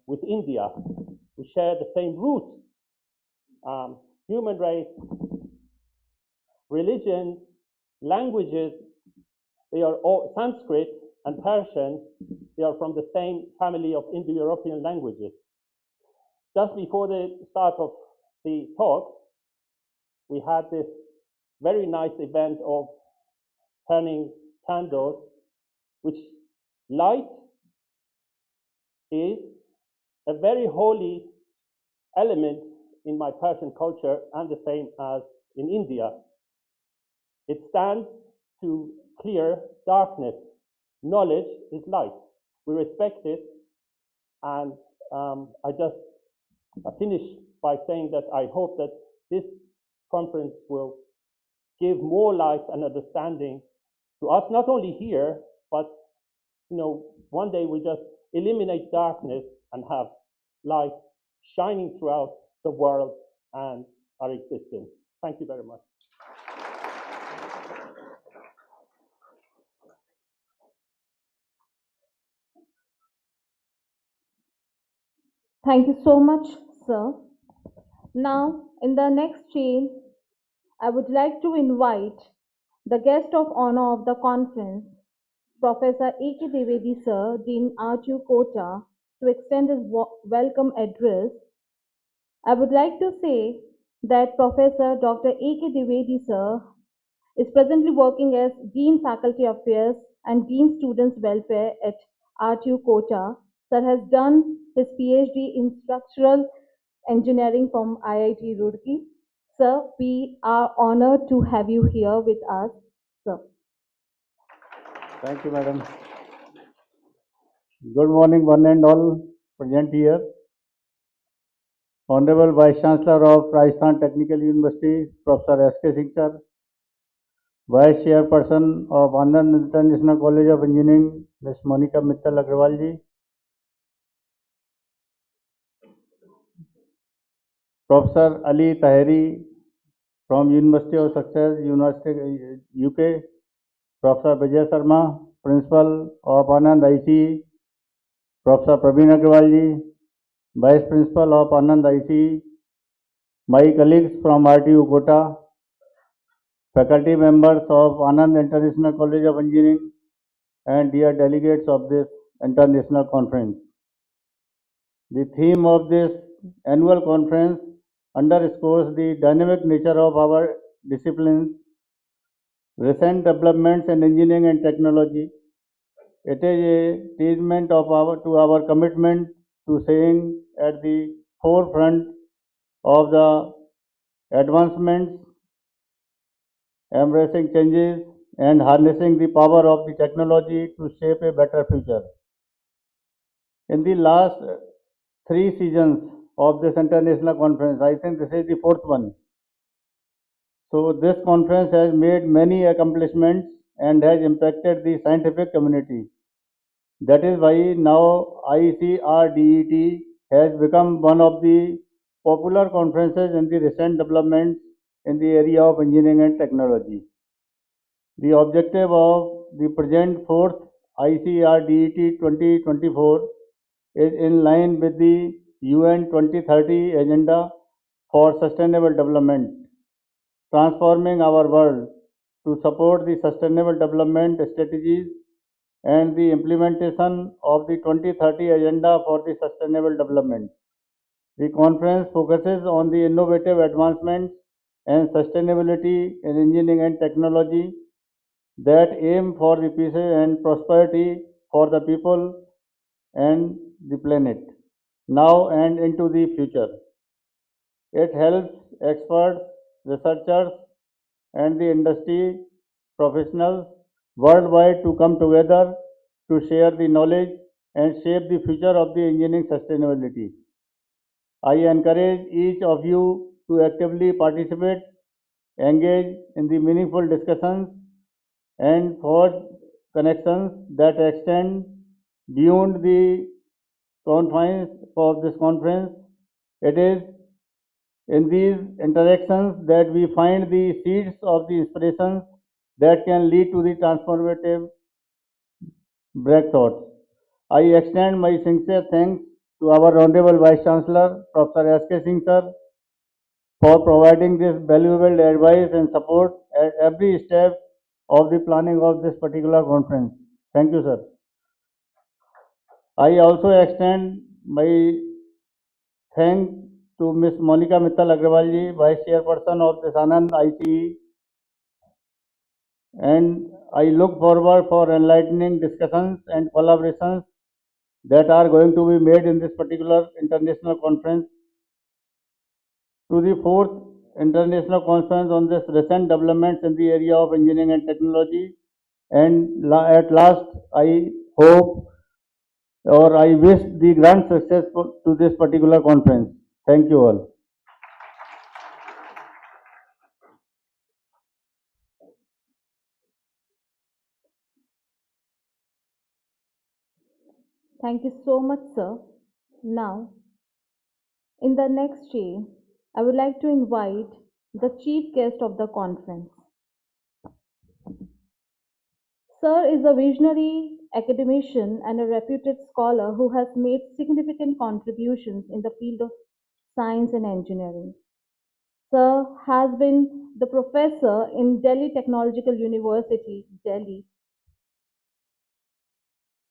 with India. We share the same roots, human race, religion, languages. They are all Sanskrit and Persian. They are from the same family of Indo-European languages. Just before the start of the talk, we had this very nice event of turning candles, which light is a very holy element in my Persian culture, and the same as in India. It stands to clear darkness. Knowledge is light. We respect it, and I just finish by saying that I hope that this conference will give more light and understanding to us, not only here, but one day we just eliminate darkness and have light shining throughout the world and our existence. Thank you very much. Thank you so much, sir. Now, in the next chain, I would like to invite the guest of honor of the conference, Professor A.K. Dwivedi, sir, Dean RTU Kota, to extend his welcome address. I would like to say that Professor Dr. A.K. Dwivedi, sir, is presently working as Dean Faculty Affairs and Dean Students Welfare at RTU Kota. Sir has done his PhD in Structural Engineering from IIT Roorkee. Sir, we are honored to have you here with us, sir. Thank you, madam. Good morning, one and all present here. Honorable Vice Chancellor of Rajasthan Technical University, Professor S.K. Singh sir, Vice Chairperson of Anand International College of Engineering, Ms. Monica Mittal Agrawal ji, Professor Ali Taheri from University of Success, University UK, Professor Vijay Sharma, Principal of Anand IC, Professor Praveen Agrawal ji, Vice Principal of Anand IC, my colleagues from RTU Kota, faculty members of Anand International College of Engineering, and dear delegates of this international conference. The theme of this annual conference underscores the dynamic nature of our disciplines, recent developments in engineering and technology. It is a testament of our commitment to staying at the forefront of the advancements, embracing changes, and harnessing the power of the technology to shape a better future. In the last 3 seasons of this international conference. I think this is the fourth one. So this conference has made many accomplishments and has impacted the scientific community. That is why now ICRDET has become one of the popular conferences in the recent developments in the area of engineering and technology. The objective of the present fourth ICRDET 2024 is in line with the UN 2030 Agenda for Sustainable Development, transforming our world to support the sustainable development strategies and the implementation of the 2030 Agenda for the Sustainable Development. The conference focuses on the innovative advancements and sustainability in engineering and technology that aim for the peace and prosperity for the people and the planet, now and into the future. It helps experts, researchers, and the industry professionals worldwide to come together to share the knowledge and shape the future of the engineering sustainability. I encourage each of you to actively participate, engage in the meaningful discussions, and forge connections that extend beyond the confines of this conference. It is in these interactions that we find the seeds of the inspirations that can lead to the transformative breakthroughs. I extend my sincere thanks to our Honorable Vice Chancellor, Professor S.K. Singh sir, for providing this valuable advice and support at every step of the planning of this particular conference. Thank you, sir. I also extend my thanks to Ms. Monica Mittal Agrawal ji, Vice Chairperson of this Anand ICE, and I look forward for enlightening discussions and collaborations that are going to be made in this particular international conference. To the fourth international conference on this recent developments in the area of engineering and technology, and at last I hope or I wish the grand success to this particular conference. Thank you all. Thank you so much, sir. Now, in the next chain, I would like to invite the chief guest of the conference. Sir is a visionary academician and a reputed scholar who has made significant contributions in the field of science and engineering. Sir has been the professor in Delhi Technological University, Delhi,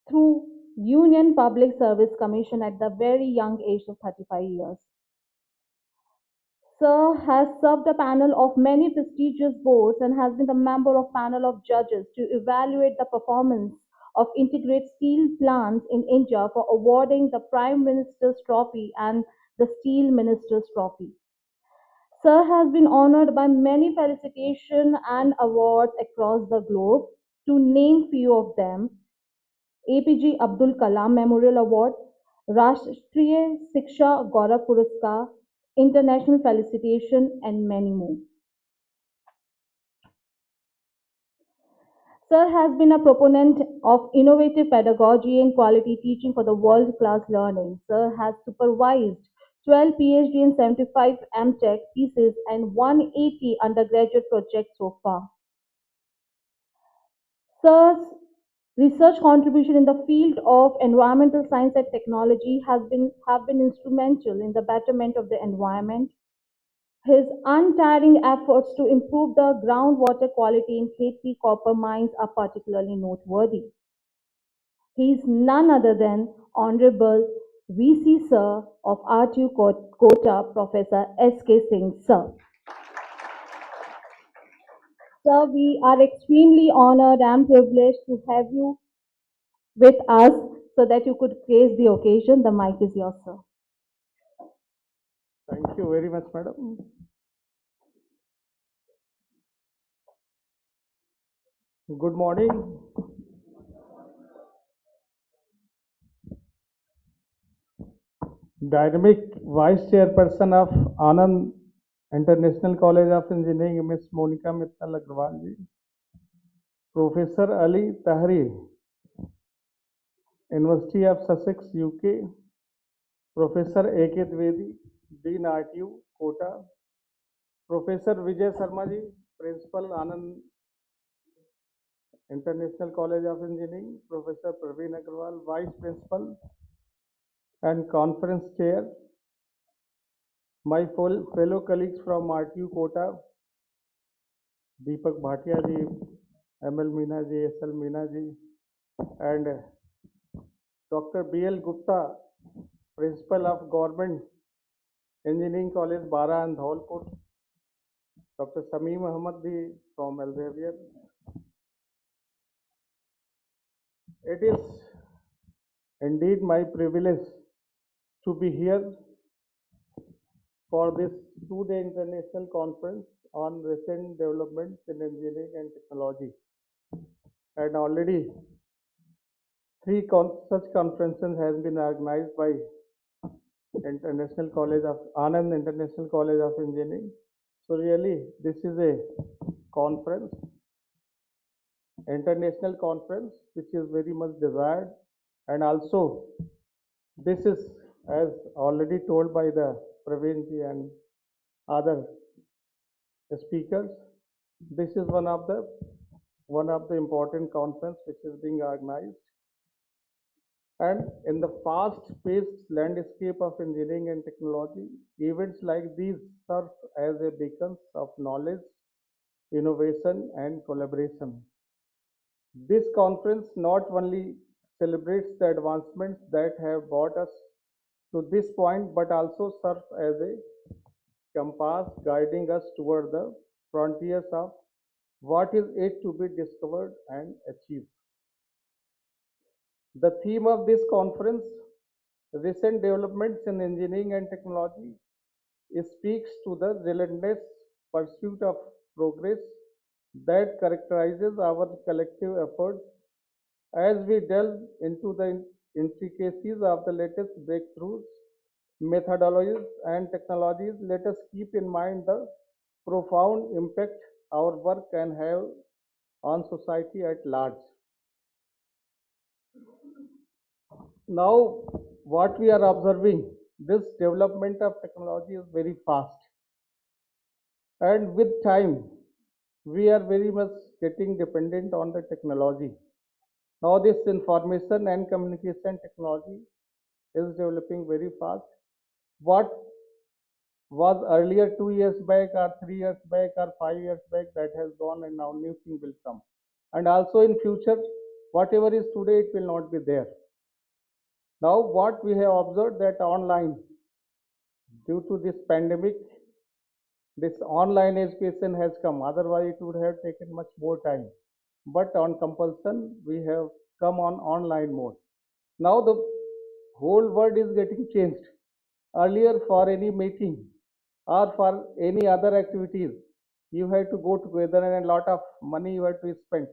through Union Public Service Commission at the very young age of 35 years. Sir has served a panel of many prestigious boards and has been a member of panel of judges to evaluate the performance of integrated steel plants in India for awarding the Prime Minister's Trophy and the Steel Minister's Trophy. Sir has been honored by many felicitations and awards across the globe. To name few of them, APJ Abdul Kalam Memorial Award, Rashtriya Shiksha Gaurav Puraskar, International Felicitation, and many more. Sir has been a proponent of innovative pedagogy and quality teaching for the world-class learning. Sir has supervised 12 PhD and 75 MTech theses and 180 undergraduate projects so far. Sir's research contribution in the field of environmental science and technology have been instrumental in the betterment of the environment. His untiring efforts to improve the groundwater quality in Khetri copper mines are particularly noteworthy. He is none other than Honorable VC Sir of RTU Kota, Professor S.K. Singh Sir. Sir, we are extremely honored and privileged to have you with us so that you could grace the occasion. The mic is yours, sir. Thank you very much, madam. Good morning. Dynamic Vice Chairperson of Anand International College of Engineering, Ms. Monica Mittal Agrawal ji. Professor Ali Tahri, University of Sussex, UK. Professor A.K. Dwivedi, Dean RTU, Kota. Professor Vijay Sharma ji, Principal Anand International College of Engineering. Professor Praveen Agrawal, Vice Principal and Conference Chair. My fellow colleagues from RTU Kota, Deepak Bhatia ji, ML Meena ji, SL Meena ji, and Dr. B.L. Gupta, Principal of Government Engineering College, Bara and Dhawalpur. Dr. Sameem Ahmad ji from Elsevier. It is indeed my privilege to be here for this two-day international conference on recent developments in engineering and technology. And already three such conferences has been organized by International College of Anand International College of Engineering. So really, this is a conference, international conference, which is very much desired, and also this is, as already told by the Praveen ji and other speakers, this is one of the important conference which is being organized. And in the fast-paced landscape of engineering and technology, events like these serve as a beacon of knowledge, innovation, and collaboration. This conference not only celebrates the advancements that have brought us to this point, but also serves as a compass guiding us toward the frontiers of what is yet to be discovered and achieved. The theme of this conference, recent developments in engineering and technology, speaks to the relentless pursuit of progress that characterizes our collective efforts. As we delve into the intricacies of the latest breakthroughs, methodologies, and technologies, let us keep in mind the profound impact our work can have on society at large. Now, what we are observing, this development of technology is very fast. And with time, we are very much getting dependent on the technology. Now, this information and communication technology is developing very fast. What was earlier 2 years back or 3 years back or 5 years back, that has gone, and now new thing will come. And also in future, whatever is today, it will not be there. Now, what we have observed that online, due to this pandemic, this online education has come. Otherwise, it would have taken much more time. But on compulsion, we have come on online mode. Now the whole world is getting changed. Earlier, for any meeting or for any other activities, you had to go together and a lot of money you had to spend.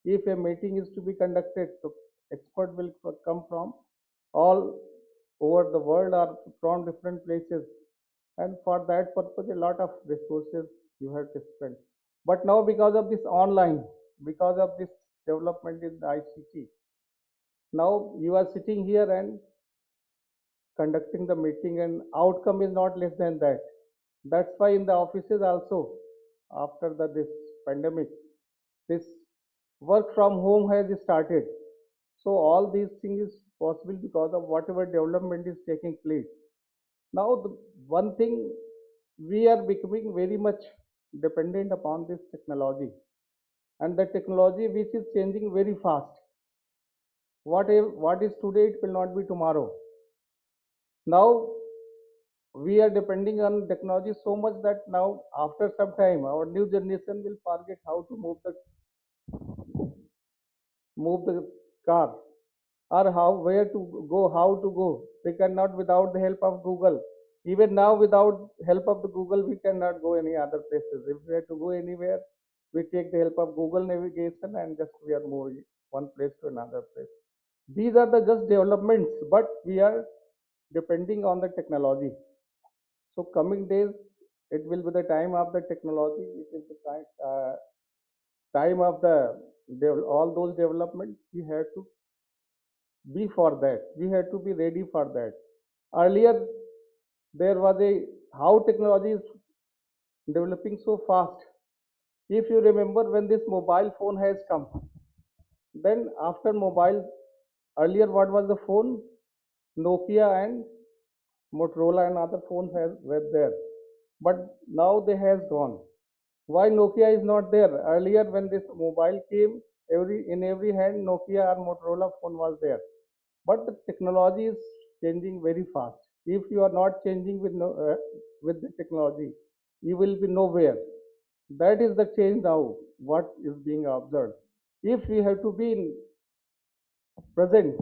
If a meeting is to be conducted, so expert will come from all over the world or from different places, and for that purpose a lot of resources you have to spend. But now, because of this online, because of this development in the ICT, now you are sitting here and conducting the meeting, and outcome is not less than that. That's why in the offices also, after this pandemic, this work from home has started. So all these things is possible because of whatever development is taking place. Now, the one thing, we are becoming very much dependent upon this technology, and the technology which is changing very fast. What is today, it will not be tomorrow. Now, we are depending on technology so much that now, after some time, our new generation will forget how to move the car, or where to go, how to go. They cannot without the help of Google. Even now, without help of the Google, we cannot go any other places. If we have to go anywhere, we take the help of Google navigation and just we are moving one place to another place. These are the just developments, but we are depending on the technology. So coming days, it will be the time of the technology. It is the time of the all those developments. We have to be for that. We have to be ready for that. Earlier, there was a how technology is developing so fast. If you remember when this mobile phone has come, then after mobile, earlier what was the phone? Nokia and Motorola and other phones were there, but now they has gone. Why Nokia is not there? Earlier when this mobile came, in every hand Nokia or Motorola phone was there. But the technology is changing very fast. If you are not changing with the technology, you will be nowhere. That is the change now. What is being observed? If we have to be in present,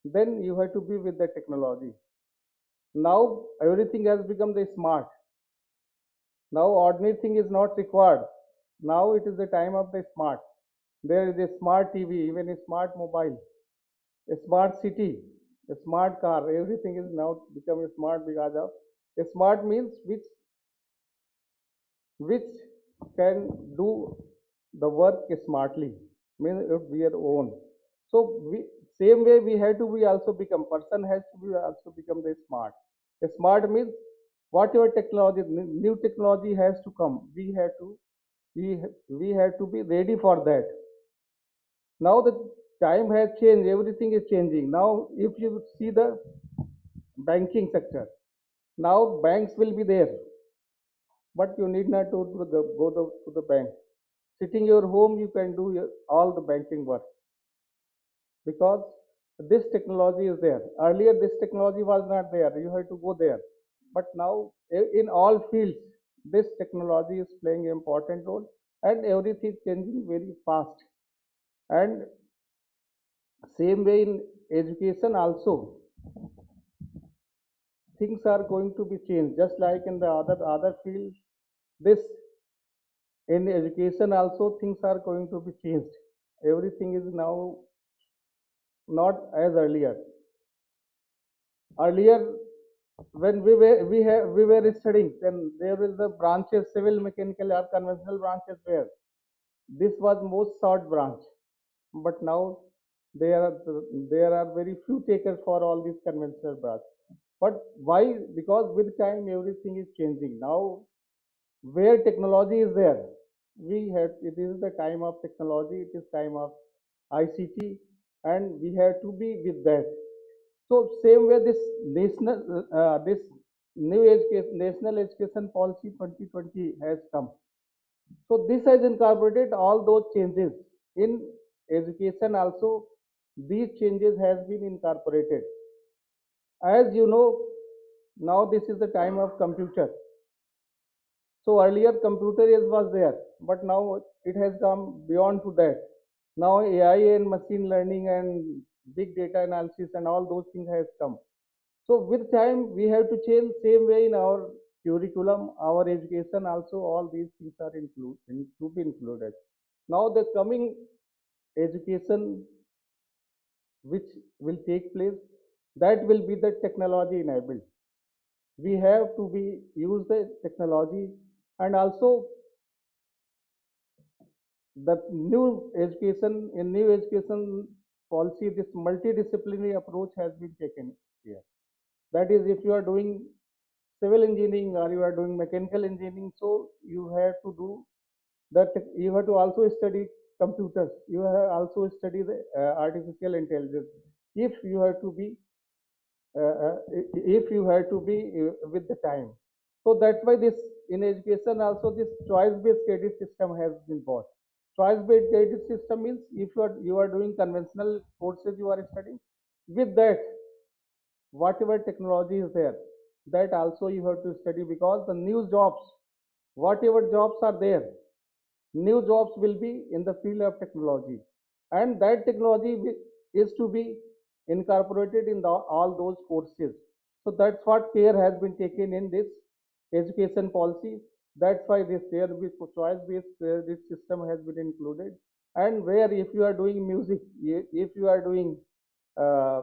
then you have to be with the technology. Now everything has become the smart. Now ordinary thing is not required. Now it is the time of the smart. There is a smart TV, even a smart mobile, a smart city, a smart car. Everything is now become smart because of a smart means which can do the work smartly. Means if we are own. So we same way we have to be also become person has to be also become the smart. A smart means whatever technology new technology has to come, we have to be ready for that. Now the time has changed, everything is changing. Now if you see the banking sector, now banks will be there, but you need not to the bank. Sitting your home, you can do all the banking work because this technology is there. Earlier, this technology was not there. You had to go there. But now, in all fields, this technology is playing an important role, and everything is changing very fast. And same way in education also, things are going to be changed. Just like in the other field, this in education also things are going to be changed. Everything is now not as earlier. Earlier, when we were studying, then there is the branches, civil, mechanical, or conventional branches were. This was most sought branch, but now there are there are very few takers for all these conventional branch. But why? Because with time everything is changing. Now where technology is there, we have it is the time of technology. It is time of ICT, and we have to be with that. So same way this new education national education policy 2020 has come. So this has incorporated all those changes in education also. These changes has been incorporated. As you know, now this is the time of computer. So earlier computer was there, but now it has come beyond to that. Now AI and machine learning and big data analysis and all those things has come. So with time we have to change same way in our curriculum, our education also all these things are to be included. Now the coming education which will take place, that will be the technology enabled. We have to be use the technology, and also the new education policy, this multidisciplinary approach has been taken here. That is, if you are doing civil engineering or you are doing mechanical engineering, so you have to do that. You have to also study computers. You have also study the artificial intelligence. If you have to be if you have to be with the time. So that's why this in education also this choice-based credit system has been brought. Choice-based credit system means if you are doing conventional courses you are studying, with that whatever technology is there, that also you have to study because the new jobs, whatever jobs are there, new jobs will be in the field of technology, and that technology is to be incorporated in all those courses. So that's what care has been taken in this education policy. That's why this there with choice based this system has been included. And where if you are doing music, if you are doing uh,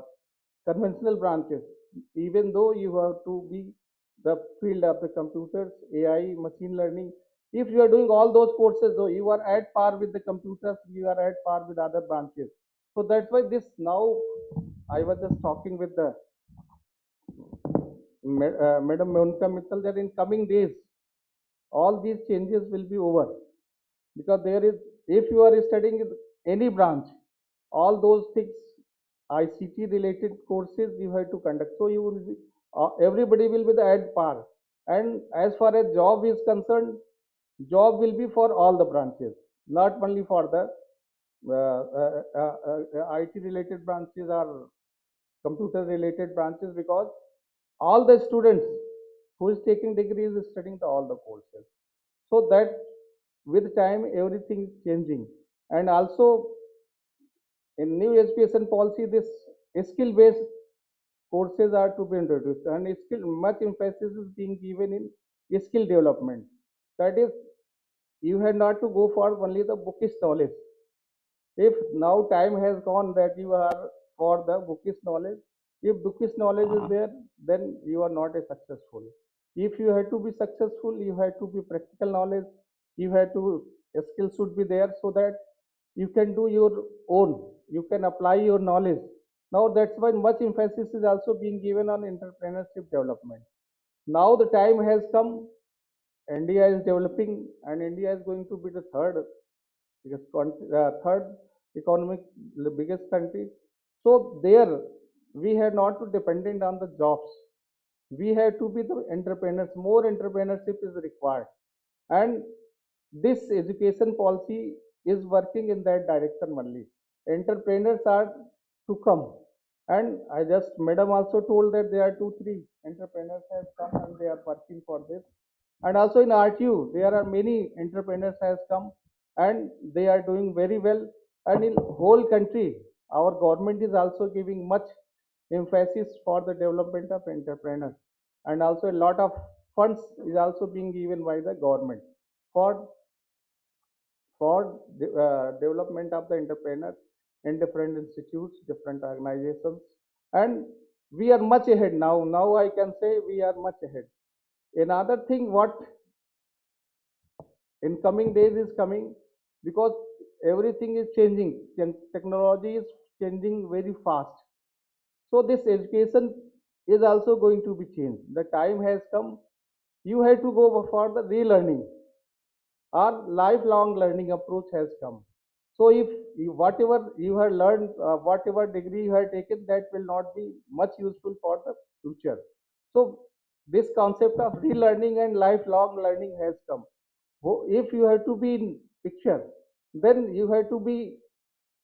conventional branches, even though you have to be the field of the computers, AI, machine learning. If you are doing all those courses, though, you are at par with the computers, you are at par with other branches. So that's why this now, I was just talking with the Madam Monica Mittal that in coming days, all these changes will be over because there is, if you are studying in any branch, all those things, ICT related courses you have to conduct. So you will be, everybody will be the at par. And as far as job is concerned, job will be for all the branches, not only for the IT related branches or computer related branches, because all the students who is taking degrees is studying all the courses. So that with time everything is changing. And also in new education policy, this skill based courses are to be introduced, and skill, much emphasis is being given in skill development. That is, you have not to go for only the bookish knowledge. If now time has gone that you are for the bookish knowledge, if bookish knowledge is there, then you are not a successful. If you have to be successful, you have to be practical knowledge, you have to, skills should be there so that you can do your own, you can apply your knowledge. Now that's why much emphasis is also being given on entrepreneurship development. Now the time has come, India is developing, and India is going to be the third economic biggest country. So there we have not to dependent on the jobs. We have to be the entrepreneurs. More entrepreneurship is required, and this education policy is working in that direction only. Entrepreneurs are to come, and I just madam also told that there are 2 3 entrepreneurs have come and they are working for this. And also in RTU there are many entrepreneurs has come and they are doing very well. And in whole country our government is also giving much emphasis for the development of entrepreneurs, and also a lot of funds is also being given by the government for development of the entrepreneurs in different institutes, different organizations. And we are much ahead now. Now I can say we are much ahead. Another thing what in coming days is coming, because everything is changing, technology is changing very fast. So this education is also going to be changed. The time has come. You have to go for the relearning. Our lifelong learning approach has come. So if you, whatever you have learned, whatever degree you have taken, that will not be much useful for the future. So this concept of relearning and lifelong learning has come. If you have to be in picture, then you have to be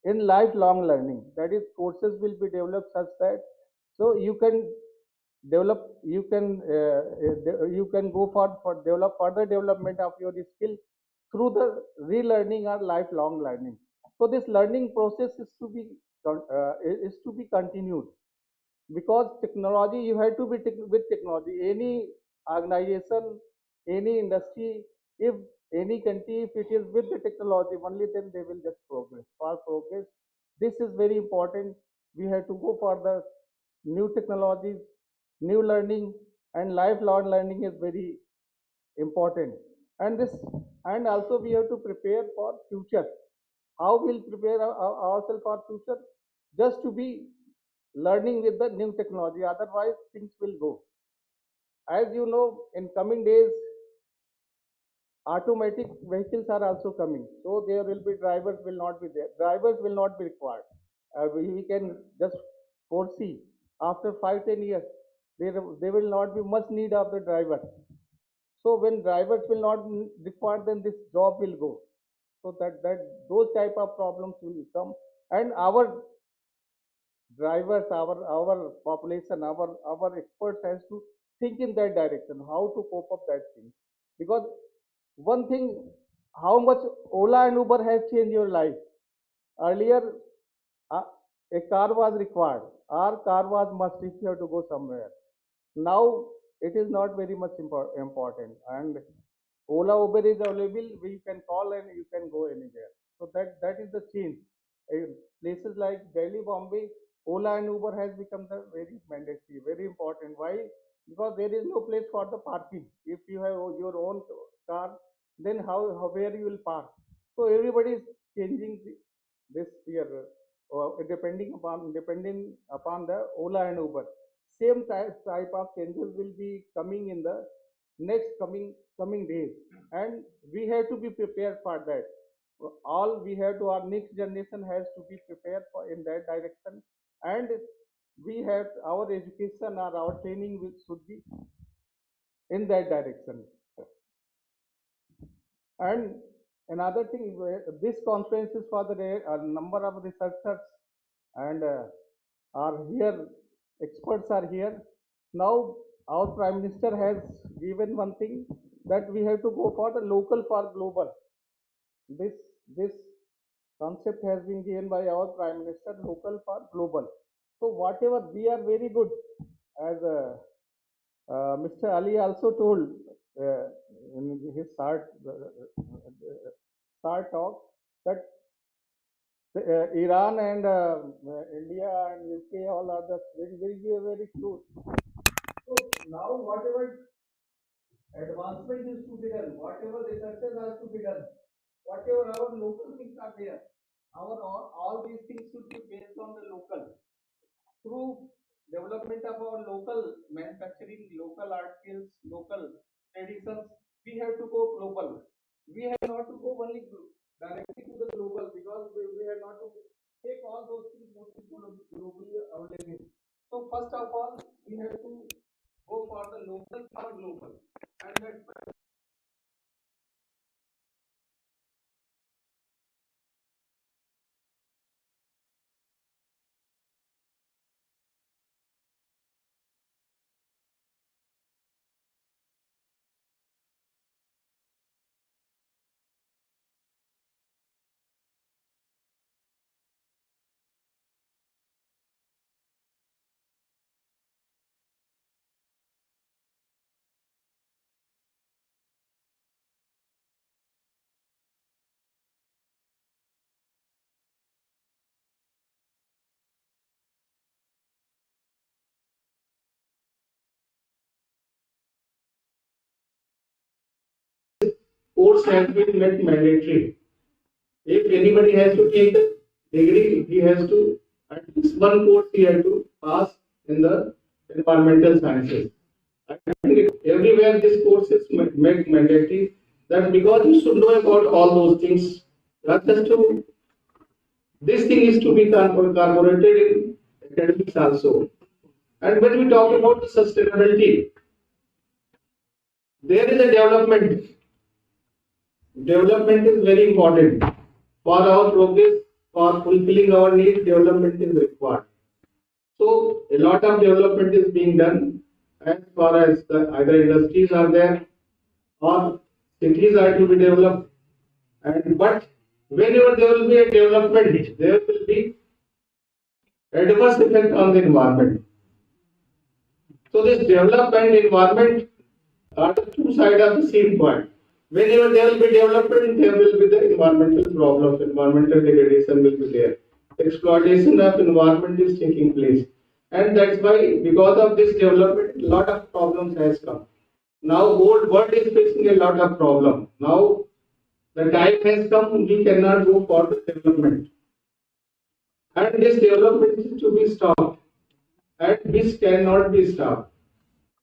in lifelong learning. That is, courses will be developed such that so you can develop, you can go for develop further development of your skill through the relearning or lifelong learning. So this learning process is to be continued, because technology, you have to be with technology. Any organization, any industry, if any country, if it is with the technology only, then they will just progress. For progress, this is very important. We have to go for the new technologies, new learning, and lifelong learning is very important. And this, and also we have to prepare for future. How we'll prepare ourselves for future? Just to be learning with the new technology, otherwise things will go. As you know, in coming days automatic vehicles are also coming, so there will be, drivers will not be there, drivers will not be required. We can just foresee after 5 10 years there will not be much need of the driver. So when drivers will not require, then this job will go. So that those type of problems will come, and our drivers, our population, our experts has to think in that direction, how to cope up that thing. Because one thing, how much Ola and Uber has changed your life. Earlier, uh, a car was required, our car was must if you have to go somewhere. Now it is not very much important, and Ola, Uber is available, we can call and you can go anywhere. So that is the change. Places like Delhi, Bombay, Ola and Uber has become the very mandatory, very important. Why? Because there is no place for the parking. If you have your own car, then where you will park? So everybody is changing this year, depending upon the Ola and Uber. Same type of changes will be coming in the next coming days, and we have to be prepared for that. All we have to, our next generation has to be prepared for in that direction, and we have our education or our training should be in that direction. And another thing, this conference is for the number of researchers and are here, experts are here. Now our Prime Minister has given one thing, that we have to go for the local for global. This concept has been given by our Prime Minister, local for global. So whatever, we are very good, as Mr. Ali also told in his short talk, that Iran and India and UK all are the very close. So now whatever advancement is to be done, whatever researches are to be done, whatever our local things are there, all these things should be based on the local. Through development of our local manufacturing, local art skills, local traditions, we have to go global. We have not to go only directly to the global, because we have not to take all those things globally available. So first of all, we have to go for the local for global, and that's why course has been made mandatory. If anybody has to take the degree, he has to, at least one course he has to pass in the environmental sciences. I think everywhere this course is made mandatory. That because you should know about all those things. Not just to, this thing is to be corroborated in academics also. And when we talk about the sustainability, there is a development. Development is very important. For our progress, for fulfilling our needs, development is required. So a lot of development is being done as far as either industries are there or cities are to be developed. And but whenever there will be a development, there will be adverse effect on the environment. So this development environment are the two sides of the same coin. Whenever there will be development, there will be the environmental problems, environmental degradation will be there. Exploitation of environment is taking place. And that's why, because of this development, a lot of problems has come. Now, whole world is facing a lot of problem. Now, the time has come, we cannot go for the development. And this development is to be stopped. And this cannot be stopped.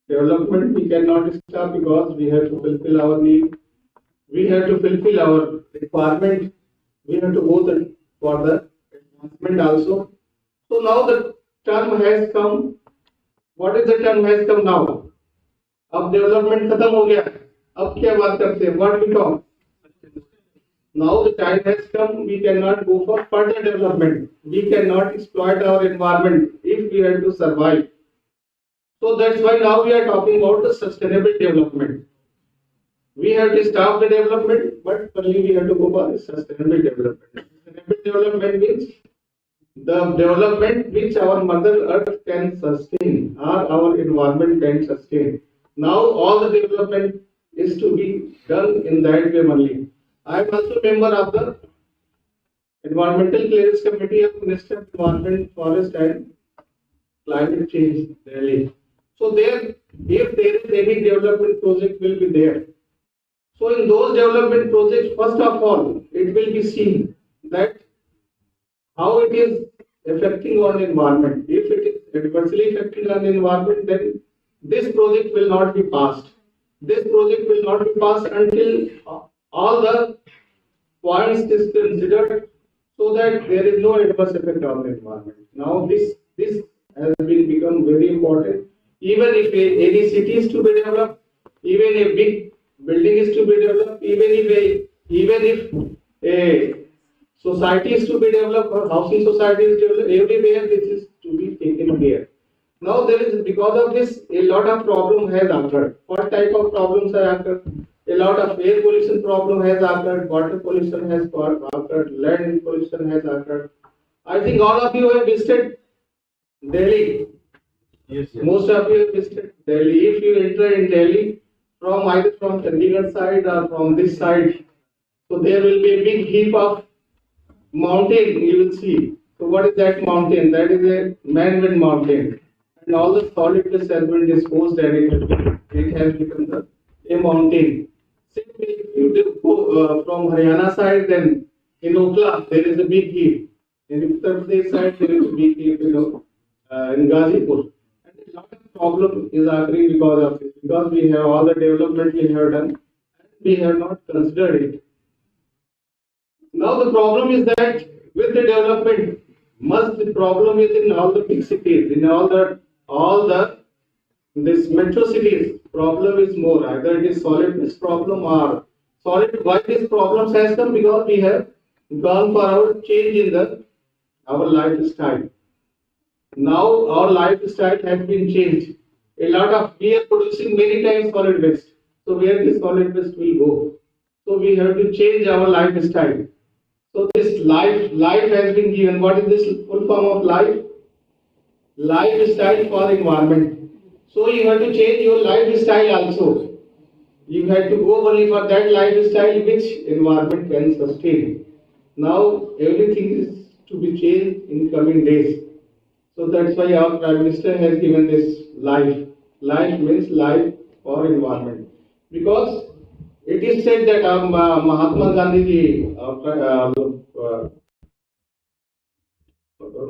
Development we cannot stop, because we have to fulfill our need. We have to fulfill our requirement. We have to go for the advancement also. So now the term has come. What is the term has come now? अब development खत्म हो गया. अब क्या बात करते हैं? What we talk? Now the time has come. We cannot go for further development. We cannot exploit our environment if we have to survive. So that's why now we are talking about the sustainable development. We have to stop the development, but only we have to go for the sustainable development. Sustainable development means the development which our Mother Earth can sustain, or our environment can sustain. Now all the development is to be done in that way only. I am also member of the Environmental Clearance Committee of Ministry of Environment, Forest and climate change Delhi. So there, if there is any development project will be there. So in those development projects, first of all, it will be seen that how it is affecting on environment. If it is adversely affecting on environment, then this project will not be passed. This project will not be passed until all the points is considered so that there is no adverse effect on the environment. Now this has been become very important. Even if any city is to be developed, even a big building is to be developed, even if a society is to be developed or housing society is developed, everywhere this is to be taken care. Now there is because of this a lot of problem has occurred. What type of problems have occurred? A lot of air pollution problem has occurred, water pollution has occurred, land pollution has occurred. I think all of you have visited Delhi. Yes, yes. Most of you have visited Delhi. If you enter in Delhi from either from Chandigarh side or from this side, so there will be a big heap of mountain you will see. So what is that mountain? That is a man-made mountain. And all the solid waste has been disposed and it has become a mountain. Same way if you go from Haryana side, then in Okla there is a big heap. In Uttar Pradesh side there is a big heap, in Gazipur. And a lot of problem is occurring because of this. Because we have all the development we have done, we have not considered it. Now the problem is that with the development, must the problem is in all the big cities, in all the this metro cities. Problem is more. Either it is solid waste problem or solid. Why these problems has come? Because we have gone for our change in our lifestyle. Now our lifestyle has been changed. A lot of we are producing many times solid waste. So where this solid waste will go? So we have to change our lifestyle. So this life has been given. What is this full form of life? Lifestyle for environment. So you have to change your lifestyle also. You have to go only for that lifestyle which environment can sustain. Now everything is to be changed in coming days. So that's why our Prime Minister has given this life. Life means life for environment. Because it is said that Mahatma Gandhi ji,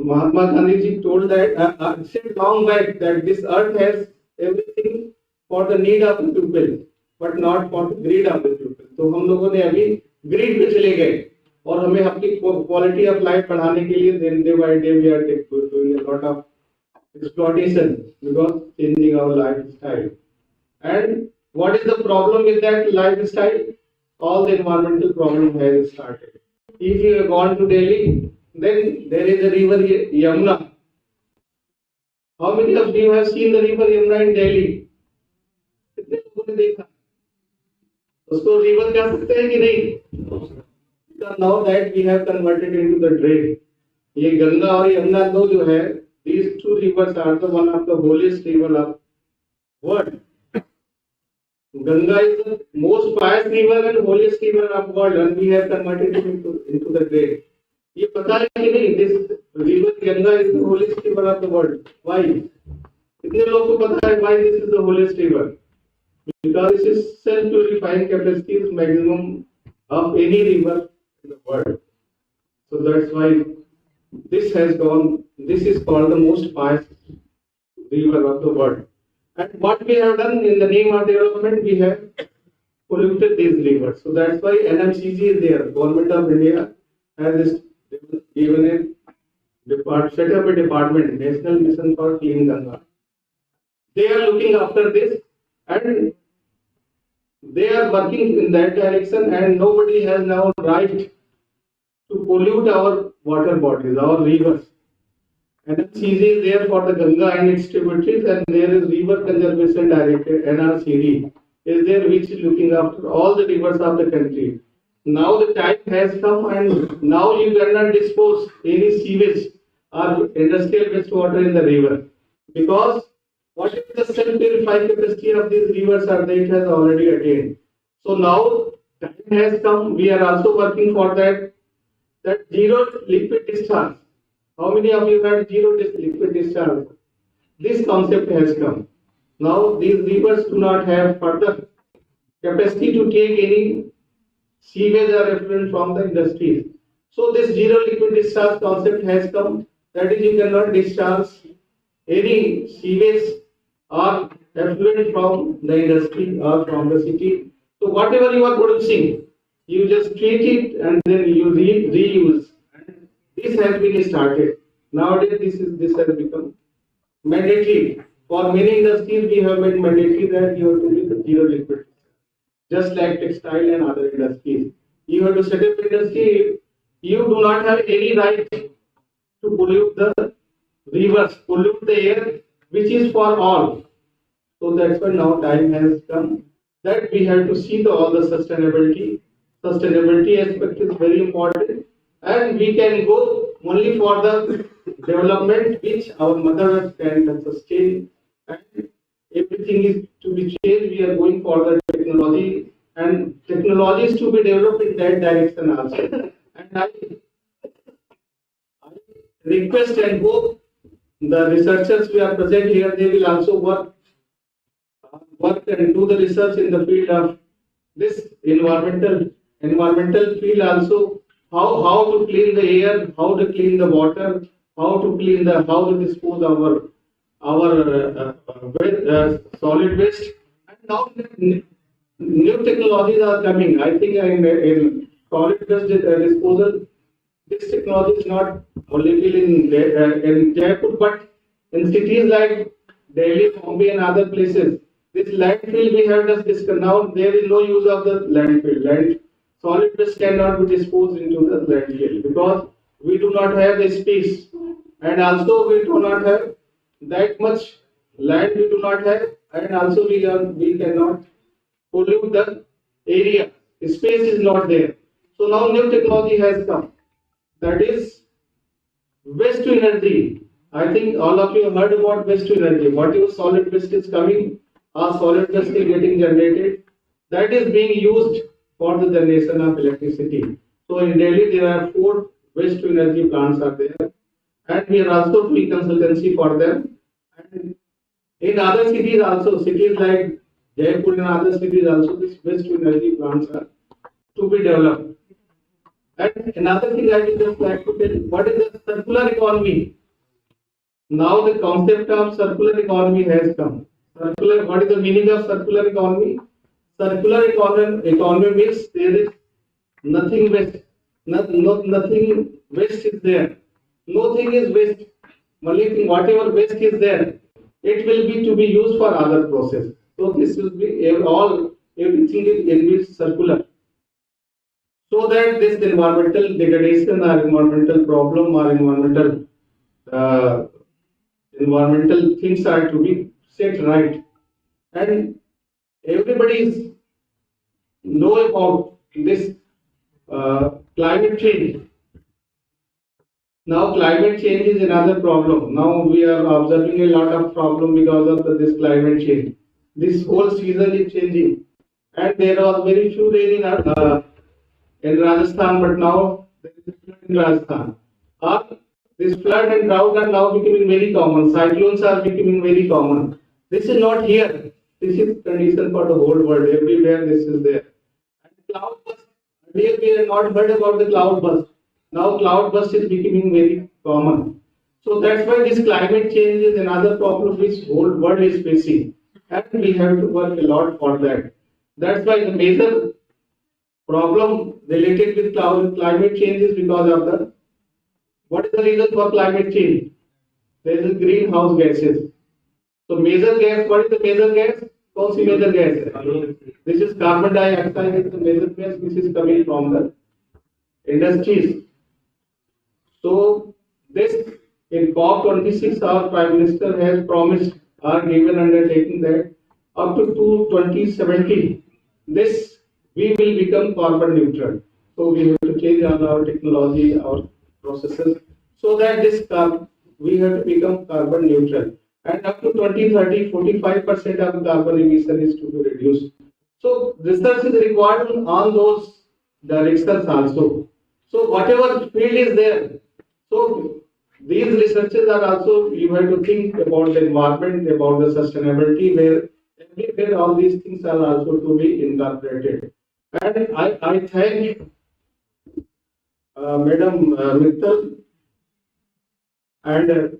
Mahatma Gandhi ji told that said long back that this earth has everything for the need of the people, but not for the greed of the people. तो हम लोगों ने अभी greed पे चले गए और हमें अपनी quality of life बढ़ाने के लिए day by day we are doing a lot of exploitation because changing our lifestyle. And what is the problem with that lifestyle? All the environmental problem has started. If you have gone to Delhi, then there is a river Yamuna. How many of you have seen the river Yamuna in Delhi? कितने लोगों ने देखा? उसको river कह सकते हैं कि नहीं? Because now that we have converted into the drain. ये गंगा और यमुना दो जो है, these two rivers are the one of the holiest river of world. Ganga is the most pious river and holiest river of world, and we have converted it into the drain. ये पता है कि नहीं? This river Ganga is the holiest river of the world. Why? कितने लोगों को पता है why this is the holiest river? Because this is self-purifying capacity is maximum of any river in the world. So that's why this has gone. This is called the most pious river of the world. And what we have done in the name of development, we have polluted these rivers. So that's why NMCG is there. Government of India has given set up a department, National Mission for Clean Ganga. They are looking after this and they are working in that direction, and nobody has now right to pollute our water bodies, our rivers. NMCG is there for the Ganga and its tributaries, and there is River Conservation Director (NRCD) is there, which is looking after all the rivers of the country. Now the time has come, and now you cannot dispose any sewage or industrial wastewater in the river, because whatever the self-purifying capacity of these rivers are, it has already attained. So now time has come. We are also working for that zero liquid discharge. How many of you had zero liquid discharge? this concept has come. Now these rivers do not have further capacity to take any sewage or effluent from the industries. So this zero liquid discharge concept has come. That is, you cannot discharge any sewage or effluent from the industry or from the city. So whatever you are producing, you just treat it and then you reuse. And this has been started. Nowadays, this has become mandatory. For many industries, we have made mandatory that you have to be the zero liquid, just like textile and other industries. You have to set up industry. You do not have any right to pollute the rivers, pollute the air, which is for all. So that's why now time has come that we have to see all the sustainability. Sustainability aspect is very important, and we can go only for the development which our mother earth can sustain, and everything is to be changed. We are going for the technology, and technology is to be developed in that direction also. And I request and hope the researchers who are present here, they will also work and do the research in the field of this environmental field also, how to clean the air, how to clean the water, how to dispose our solid waste. And now new technologies are coming. I think in solid waste disposal, this technology is not available in Jaipur, but in cities like Delhi, Bombay, and other places. This landfill we have just discussed. Now there is no use of the landfill. Solid waste cannot be disposed into the landfill because we do not have the space, and also we do not have that much land. We do not have, and also we cannot pollute the area. The space is not there. So now new technology has come. That is waste to energy. I think all of you have heard about waste to energy. Whatever solid waste is coming, or solid waste is getting generated, that is being used for the generation of electricity. So in Delhi, there are 4 waste to energy plants are there, and we are also doing consultancy for them. And in other cities also, cities like Jaipur and other cities also, these waste to energy plants are to be developed. And another thing I would just like to tell, what is the circular economy? Now the concept of circular economy has come. Circular, what is the meaning of circular economy? Circular economy means there is nothing waste, nothing waste is there. Nothing is waste. Only thing, whatever waste is there, it will be to be used for other process. So this will be everything will be circular. So that this environmental degradation or environmental problem or uh, environmental things are to be set right, and everybody is know about this climate change. Now climate change is another problem. Now we are observing a lot of problem because of this climate change. This whole season is changing, and there was very few rain in Rajasthan, but now there is a flood in Rajasthan. This flood and drought are now becoming very common. Cyclones are becoming very common. This is not here. This is condition for the whole world. Everywhere this is there. And cloud burst. Earlier we had not heard about the cloud burst. Now cloud burst is becoming very common. So that's why this climate change is another problem which whole world is facing. And we have to work a lot for that. That's why the major problem related with climate change is because of the what is the reason for climate change? There is greenhouse gases. So major gas, what is the major gas? कौन सी major gas है? This is carbon dioxide is the major gas which is coming from the industries. So this in COP26 our Prime Minister has promised or given undertaking that up to 2070 this we will become carbon neutral. So we have to change all our technology, our processes, so that we have to become carbon neutral. And up to 2030, 45% of carbon emission is to be reduced. So research is required on those directions also. So whatever field is there, so these researches are also, you have to think about the environment, about the sustainability, where everywhere all these things are also to be incorporated. And I thank Madam Mittal and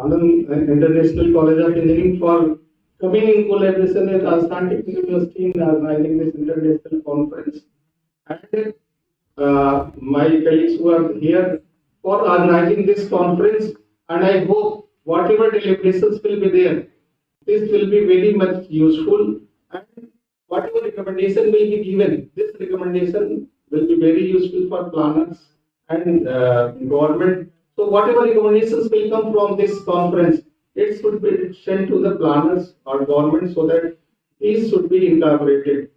Anand International College of Engineering for coming in collaboration with Rajasthan Technical University in organizing this international conference. And my colleagues who are here for organizing this conference, and I hope whatever deliberations will be there, this will be very much useful, and whatever recommendation will be given, this recommendation will be very useful for planners and government. So whatever recommendations will come from this conference, it should be sent to the planners or government so that these should be incorporated.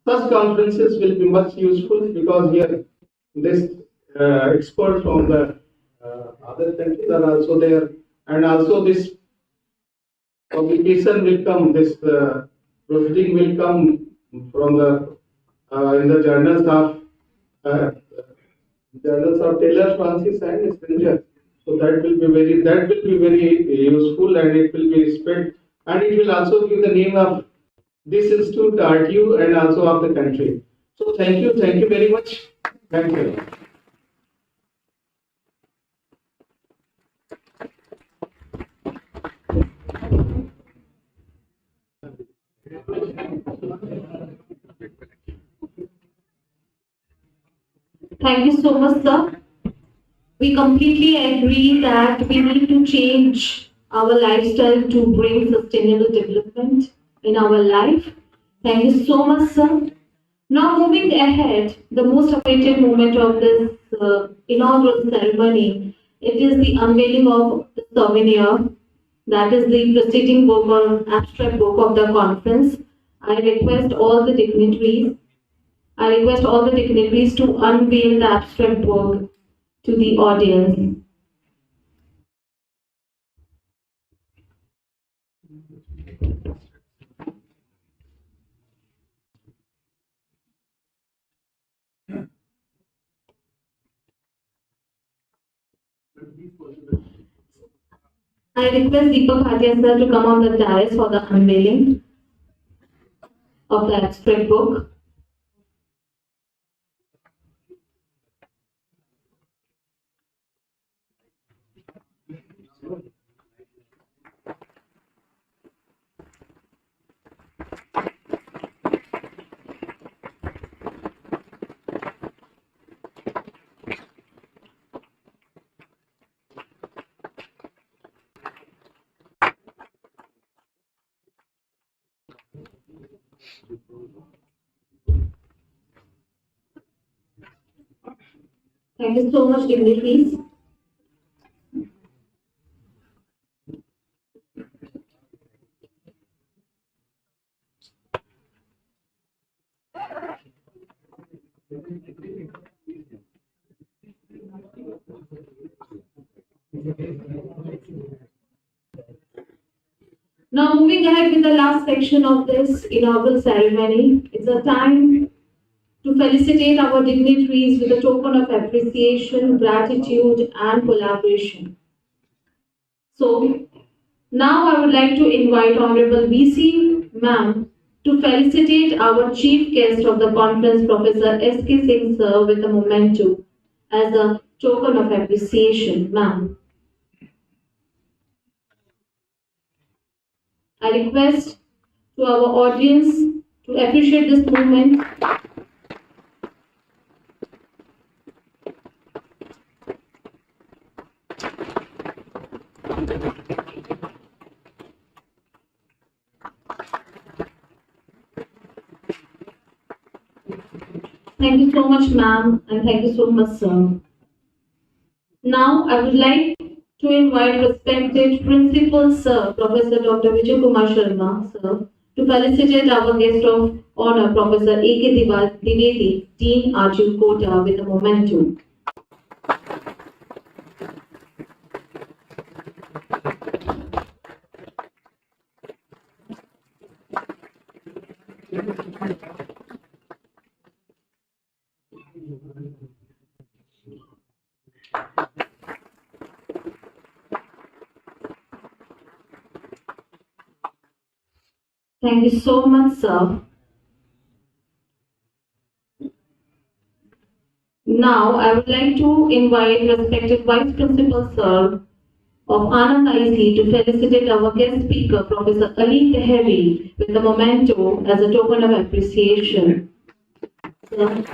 Such conferences will be much useful because here this experts from the other countries are also there, and also this publication will come. This proceeding will come from the in the uh, journals of Taylor, Francis, and Springer. So that will be very useful, and it will be spread, and it will also give the name of this institute, RTU, and also of the country. So thank you very much. Thank you. Thank you so much, sir. We completely agree that we need to change our lifestyle to bring sustainable development in our life. Thank you so much, sir. Now, moving ahead, the most awaited moment of this inaugural ceremony, it is the unveiling of the souvenir, that is the proceeding book or abstract book of the conference. I request all the dignitaries to unveil the abstract book to the audience. I request Deepak Bhatia sir to come on the dais for the unveiling of the abstract book. Thank you so much, dignitaries. Now, moving ahead with the last section of this inaugural ceremony, it's a time to felicitate our dignitaries with a token of appreciation, gratitude, and collaboration. So, now I would like to invite Honorable VC Ma'am to felicitate our chief guest of the conference, Professor S.K. Singh sir, with a memento as a token of appreciation. Ma'am, I request to our audience to appreciate this moment. Thank you so much, ma'am, and thank you so much, sir. Now, I would like to invite respected Principal Sir, Professor Dr. Vijay Kumar Sharma, sir, to felicitate our guest of honor, Professor A.K. Dwivedi, Dean Arjun Kota, with a memento. Thank you so much, sir. Now, I would like to invite respected Vice Principal, sir, of Anand IC to felicitate our guest speaker, Professor Ali Taheri, with a memento as a token of appreciation. Sir.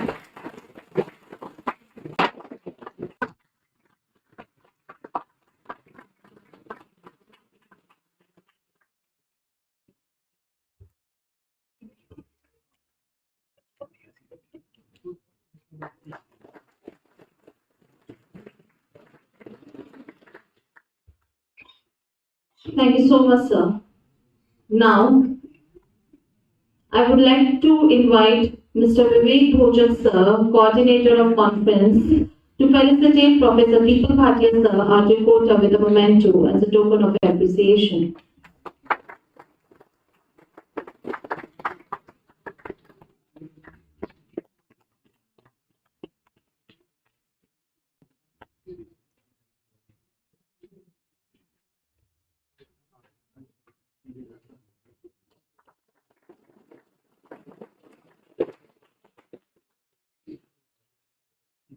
Thank you so much, sir. Now, I would like to invite Mr. Vivek Bhojal, sir, coordinator of conference, to felicitate Professor Deepak Bhatia, sir, RJ Kota, with a memento as a token of appreciation.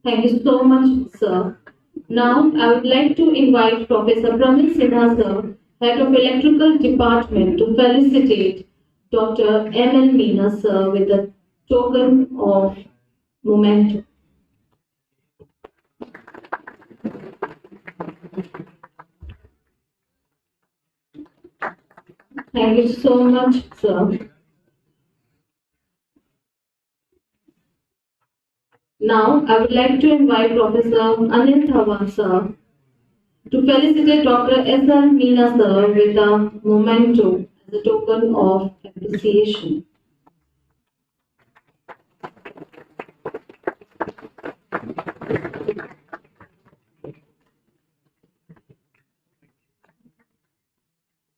Thank you so much, sir. Now, I would like to invite Professor Pramit Sinha, sir, Head of Electrical Department, to felicitate Dr. M.L. Meena, sir, with a token of memento. Thank you so much, sir. Now, I would like to invite Professor Anand Dhawan, sir, to felicitate Dr. S.L. Meena, sir, with a memento as a token of appreciation.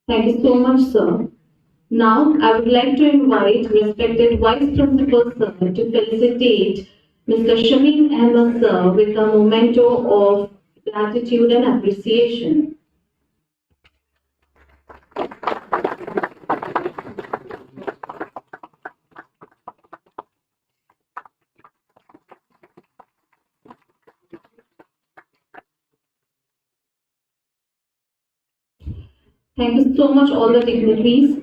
Thank you so much, sir. Now, I would like to invite respected Vice Principal, sir, to felicitate Mr. Shamim Ahmed, sir, with a memento of gratitude and appreciation. Thank you so much, all the dignitaries.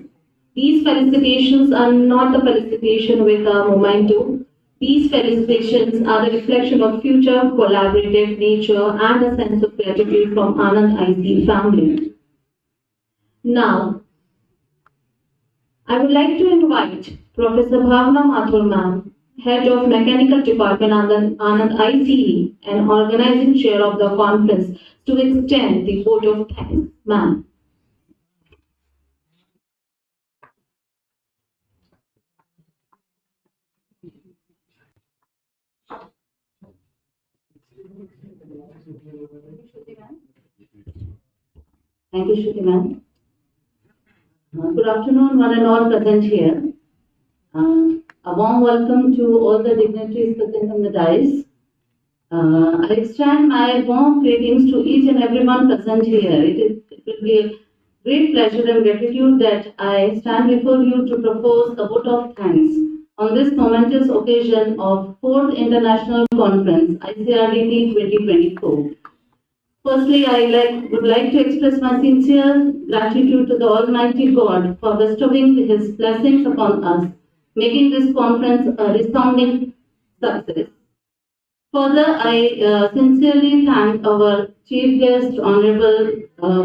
These felicitations are not the felicitation with a memento. These felicitations are a reflection of future collaborative nature and a sense of gratitude from Anand IC family. Now, I would like to invite Professor Bhavna Mathur ma'am, Head of Mechanical Department, Anand ICE, and organizing chair of the conference, to extend the vote of thanks. Ma'am. Thank you, Shruti ma'am. Good afternoon, one and all present here. A warm welcome to all the dignitaries present on the dais. I extend my warm greetings to each and everyone present here. It will be a great pleasure and gratitude that I stand before you to propose a vote of thanks on this momentous occasion of 4th International Conference, ICRDT-2024. Firstly, I would like to express my sincere gratitude to the Almighty God for bestowing His blessings upon us, making this conference a resounding success. Further, I sincerely thank our Chief Guest, Honorable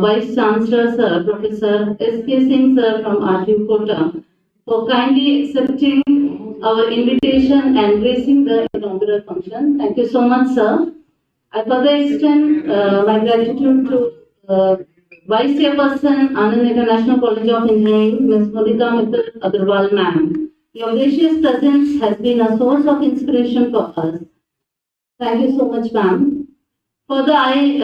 Vice Chancellor, Sir, Professor S.K. Singh, Sir, from RTU Kota, for kindly accepting our invitation and gracing the inaugural function. Thank you so much, sir. I further extend my gratitude to Vice Chairperson, Anand International College of Engineering, Ms. Monika Mittal Agarwal, ma'am. Your gracious presence has been a source of inspiration for us. Thank you so much, ma'am. Further, I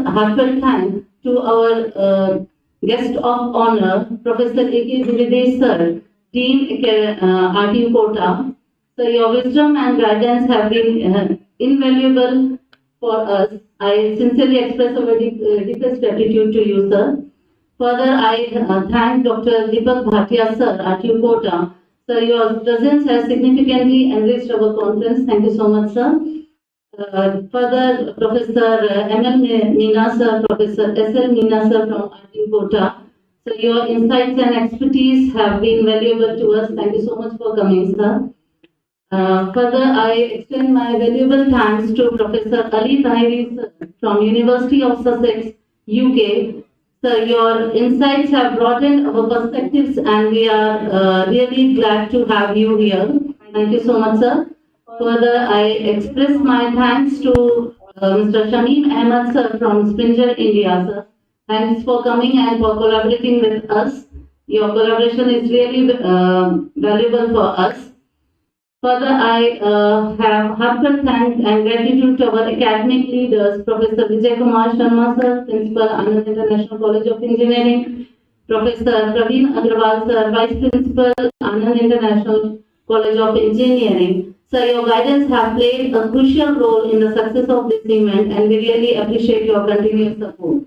heartfelt thank to our guest of honor, Professor A.K. Dwivedi, sir, Dean RTU Kota. So your wisdom and guidance have been invaluable for us. I sincerely express our deepest gratitude to you, sir. Further, I thank Dr. Deepak Bhatia sir at Kota. Sir, your presence has significantly enriched our conference. Thank you so much, sir. Further, Professor M.L. Meena sir, Professor S.L. Meena sir from Kota. So your insights and expertise have been valuable to us. Thank you so much for coming, sir. Further, I extend my valuable thanks to Professor Ali Tahiri sir from University of Sussex, UK. Sir, your insights have broadened our perspectives and we are really glad to have you here. Thank you so much, sir. Further, I express my thanks to Mr. Shamim Ahmed sir from Springer, India, sir. Thanks for coming and for collaborating with us. Your collaboration is really valuable for us. Further, I have heartfelt thanks and gratitude to our academic leaders, Professor Vijay Kumar Sharma sir, Principal, Anand International College of Engineering, Professor Praveen Agrawal sir, Vice Principal, Anand International College of Engineering. Sir, your guidance have played a crucial role in the success of this event and we really appreciate your continuous support.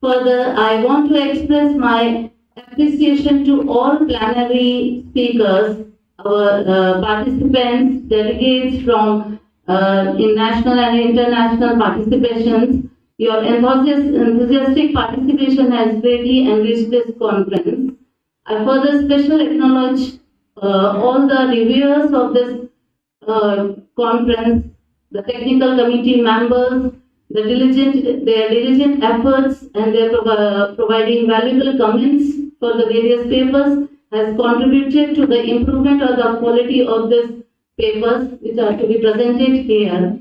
Further, I want to express my appreciation to all plenary speakers, our participants, delegates from in national and international participations. Your enthusiastic participation has greatly enriched this conference. I further special acknowledge all the reviewers of this conference, the technical committee members, their diligent efforts and their providing valuable comments for the various papers has contributed to the improvement of the quality of these papers which are to be presented here.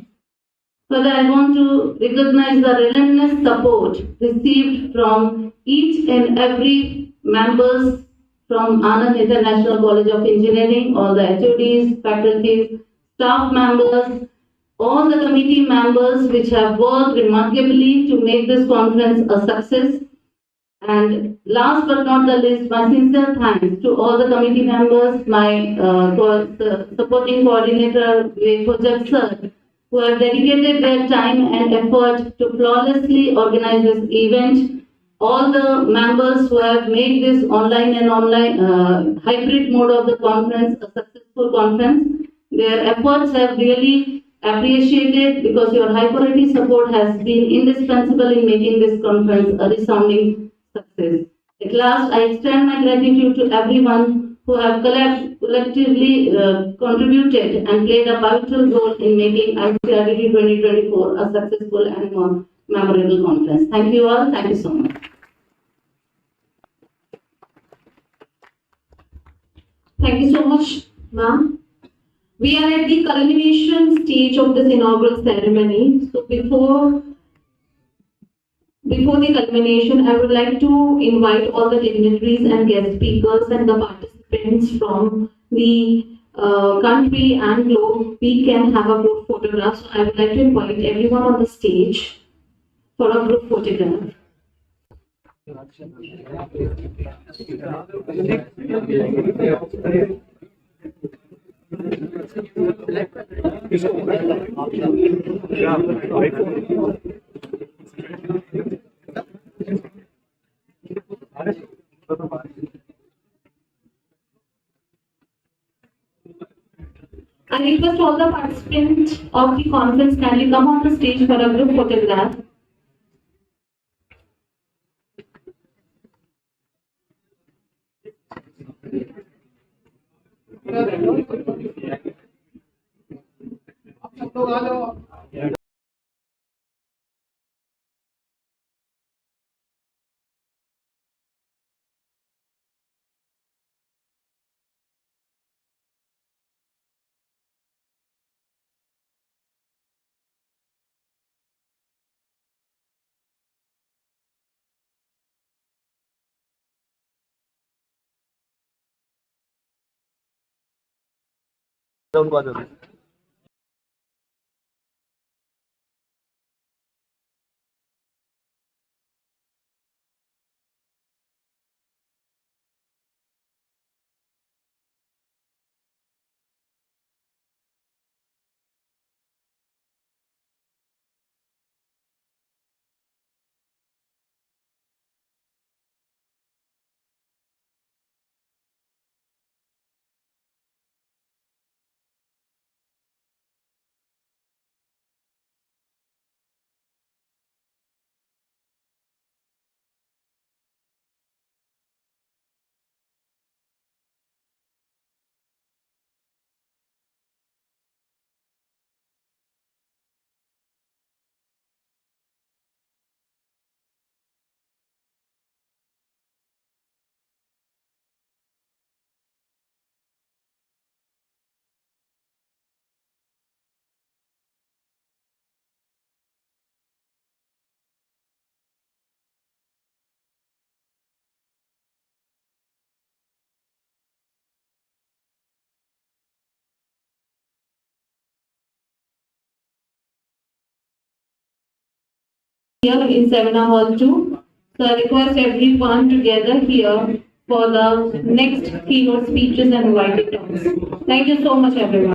Further, I want to recognize the relentless support received from each and every members from Anand International College of Engineering, all the HODs, faculties, staff members, all the committee members which have worked remarkably to make this conference a success. And last but not the least, my sincere thanks to all the committee members, my supporting coordinator, Vivek Kojak sir, who have dedicated their time and effort to flawlessly organize this event. All the members who have made this online and hybrid mode of the conference a successful conference. Their efforts have really appreciated because your high quality support has been indispensable in making this conference a resounding success. At last, I extend my gratitude to everyone who have collectively contributed and played a pivotal role in making ICRDT 2024 a successful and more memorable conference. Thank you all. Thank you so much. Thank you so much, ma'am. We are at the culmination stage of this inaugural ceremony. So before the culmination, I would like to invite all the dignitaries and guest speakers and the participants from the country and globe. We can have a group photograph. So I would like to invite everyone on the stage for a group photograph. I request all the participants of the conference kindly come on the stage for a group photograph. here in Seminar Hall 2. So I request everyone to gather here for the next keynote speeches and invited talks. Thank you so much, everyone.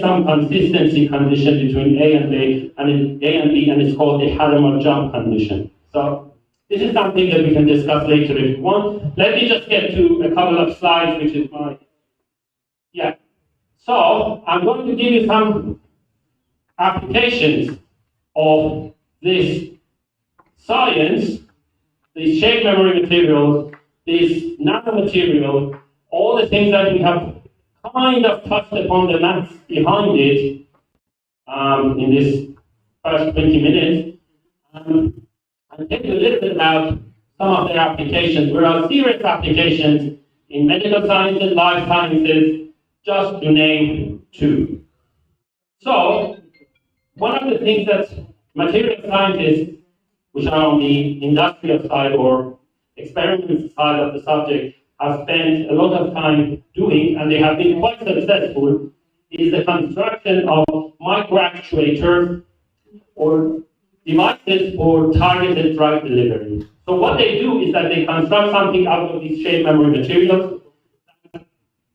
Some consistency condition between A and B, and it's called the Hadamard jump condition. So this is something that we can discuss later if you want. Let me just get to a couple of slides, which is So I'm going to give you some applications of this science, these shape memory materials, these nanomaterials, all the things that we have kind of touched upon the maths behind it in this first 20 minutes. And tell you a little bit about some of their applications. There are serious applications in medical sciences, life sciences, just to name two. So, one of the things that material scientists, which are on the industrial side or experimental side of the subject, have spent a lot of time doing, and they have been quite successful, is the construction of microactuators or devices for targeted drug delivery. So what they do is that they construct something out of these shape memory materials.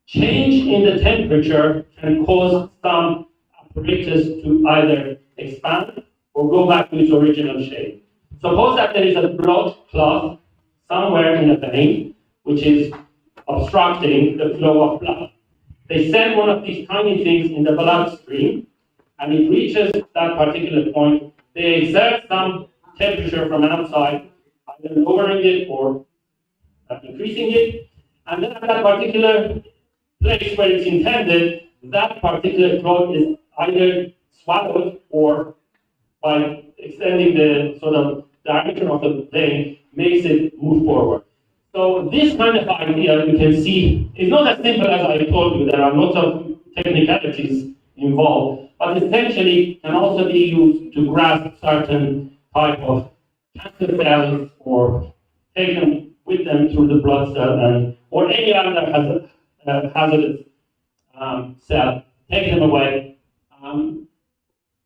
Change in the temperature can cause some apparatus to either expand or go back to its original shape. Suppose that there is a blood clot somewhere in a vein which is obstructing the flow of blood. They send one of these tiny things in the bloodstream, and it reaches that particular point. They exert some temperature from outside, either lowering it or increasing it, and then at that particular place where it's intended, that particular clot is either swallowed or by extending the sort of diameter of the vein makes it move forward. So this kind of idea, you can see, is not as simple as I told you. There are lots of technicalities involved, but essentially can also be used to grasp certain type of cancer cells or take them with them through the blood cell and or any other hazardous cell, take them away.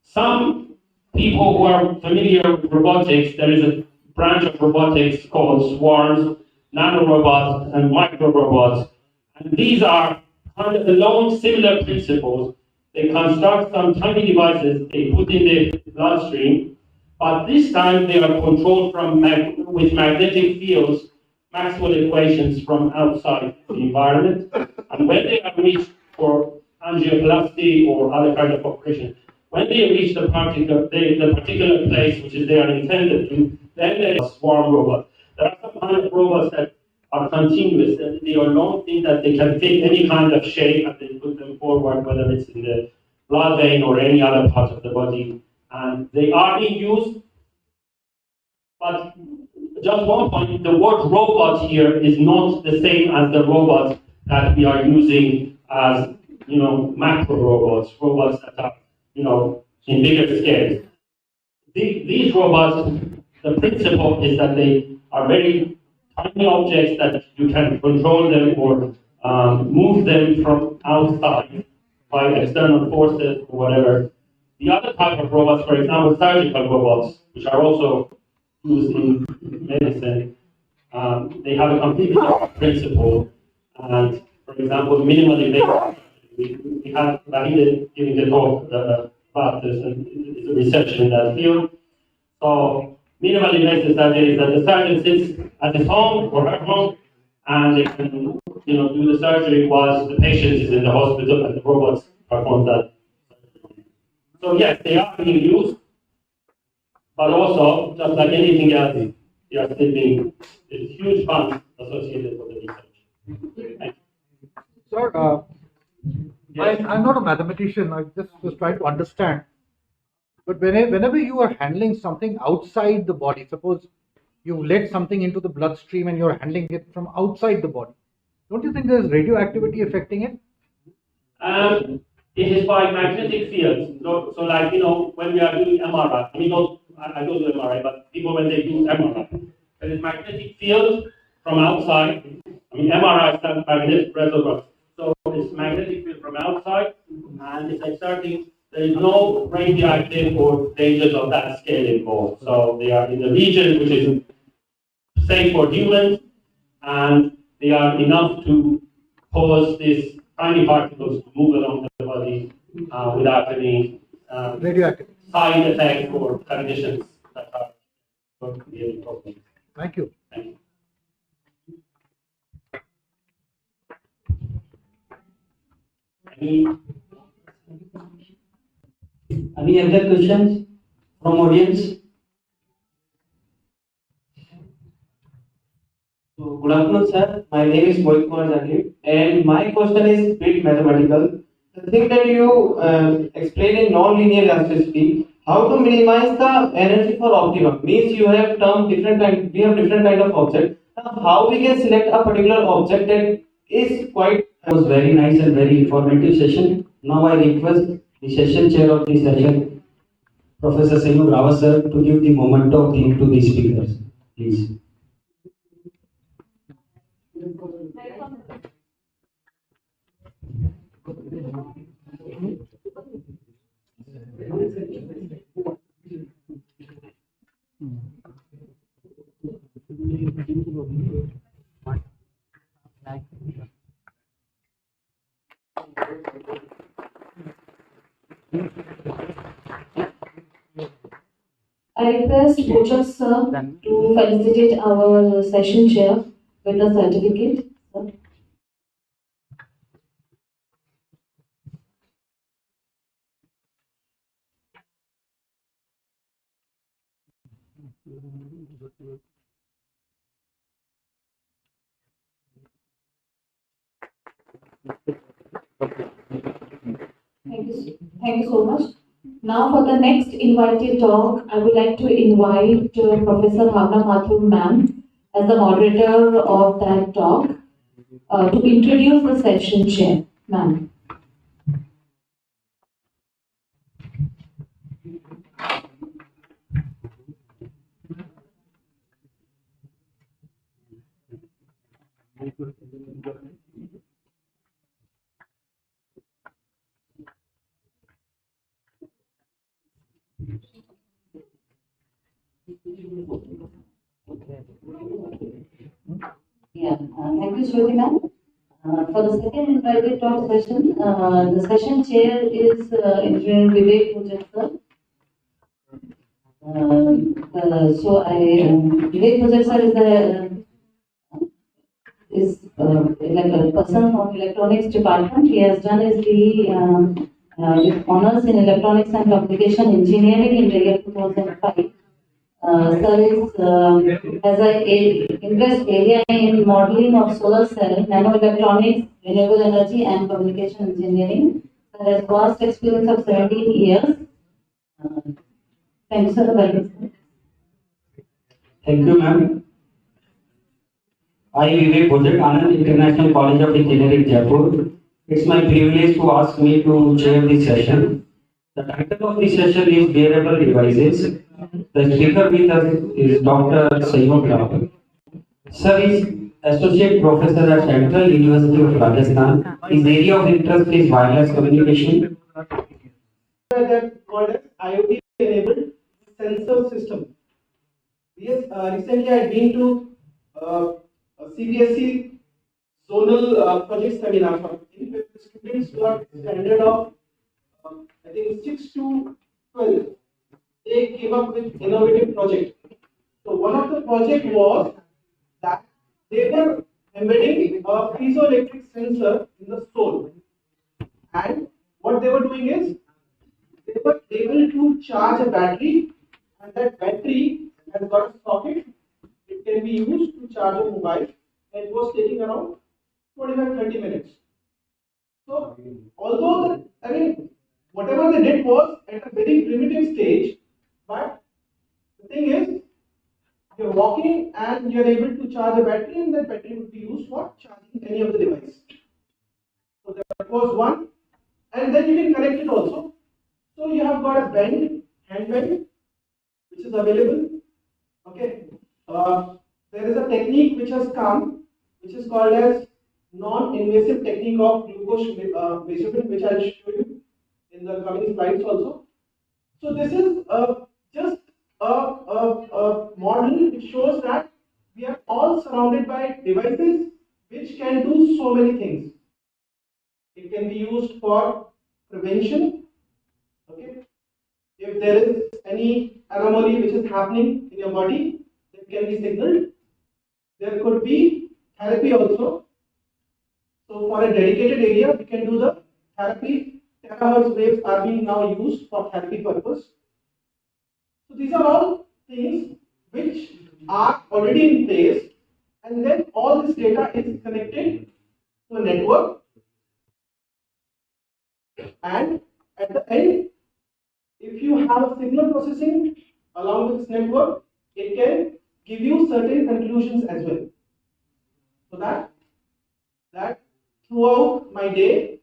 Some people who are familiar with robotics, there is a branch of robotics called swarms, nanorobots, and microrobots. And these are kind of along similar principles. They construct some tiny devices they put in the bloodstream, but this time they are controlled from with magnetic fields, Maxwell equations from outside the environment. And when they are reached for angioplasty or other kind of operation, when they reach the particular place which is they are intended to, then there is a swarm robot. There are some kind of robots that are continuous, and they are long things that they can take any kind of shape and they put them forward, whether it's in the blood vein or any other part of the body. And they are being used, but just one point, the word robot here is not the same as the robot that we are using as macro robots, robots that are, in bigger scale. These robots, the principle is that they are very tiny objects that you can control them or move them from outside by external forces or whatever. The other type of robots, for example, surgical robots, which are also used in medicine, they have a completely different principle. And for example, minimally invasive. We had Vahid giving the talk about this, and is a researcher in that field. So minimally invasive surgery is that the surgeon sits at his home or her home, and they can, do the surgery whilst the patient is in the hospital, and the robots perform that. So yes, they are being used, but also, just like anything else, they are still being, there's huge funds associated with the research. Thank you. Sir, I'm not a mathematician. I just was trying to understand. But whenever you are handling something outside the body, suppose you let something into the bloodstream and you're handling it from outside the body, don't you think there's radioactivity affecting it? It is by magnetic fields. So like, when we are doing MRI, I don't do MRI, but people when they do MRI, there is magnetic field from outside. MRI stands magnetic resonance. So it's magnetic field from outside, and it's exerting. There is no radioactive or dangers of that scale involved. So they are in a region which is safe for humans, and they are enough to cause these tiny particles to move along the body without any Radioactive. side effects or conditions that are going to be any problem. Thank you. Thank you. Any other questions from audience? So, good afternoon, sir. My name is Mohit Kumar Jagir, and my question is bit mathematical. The thing that you explain in non-linear elasticity, how to minimize the energy for optimum means you have term different kind. We have different kind of object. Now, how we can select a particular object that is quite was very nice and very informative session. Now I request the session chair of the session, Professor Senu Rao sir, to give the memento theme to the speakers, please. I request Bhojak sir to felicitate our session chair with a certificate. Sir. Thank you so much. Now for the next invited talk, I would like to invite Professor Bhavna Mathur ma'am as the moderator of that talk to introduce the session chair. Ma'am. Yeah, thank you, Shruti ma'am. For the second invited talk session, the session chair is Engineer Vivek Bhojak sir. Vivek Bhojak sir is like a person from electronics department. He has done his BE with honors in electronics and communication engineering in the year 2005. Sir has an interest area in modeling of solar cell, nanoelectronics, renewable energy, and communication engineering. Sir has vast experience of 17 years. Thank you, sir. Welcome. Thank you, ma'am. I, Vivek Bhojak, Anand International College of Engineering, Jaipur. It's my privilege to ask me to chair this session. The title of this session is Wearable Devices. The speaker with us is Dr. Sayod Rao. Sir is Associate Professor at Central University of Rajasthan. His area of interest is wireless communication. That called as IoT enabled sensor system. Yes, recently I had been to CBSE zonal project seminar in which the students got standard of I think 6 to 12. They came up with innovative project. So one of the project was that they were embedding a piezoelectric sensor in the sole, and what they were doing is they were able to charge a battery, and that battery has got a socket. It can be used to charge a mobile, and it was taking around 25-30 minutes. So, although I mean, whatever they did was at a very primitive stage, but the thing is, you're walking and you're able to charge a battery, and that battery would be used for charging any of the device. So that was one, and then you can connect it also. So you have got a hand bend, which is available. Okay. There is a technique which has come, which is called as non-invasive technique of glucose measurement, which I'll show you in the coming slides also. So this is just a model which shows that we are all surrounded by devices which can do so many things. It can be used for prevention. Okay. If there is any anomaly which is happening in your body, that can be signaled. There could be therapy also. So for a dedicated area, we can do the therapy. Terahertz waves are being now used for therapy purpose. So these are all things which are already in place, and then all this data is connected to a network, and at the end, if you have signal processing along with this network, it can give you certain conclusions as well. So that throughout my day,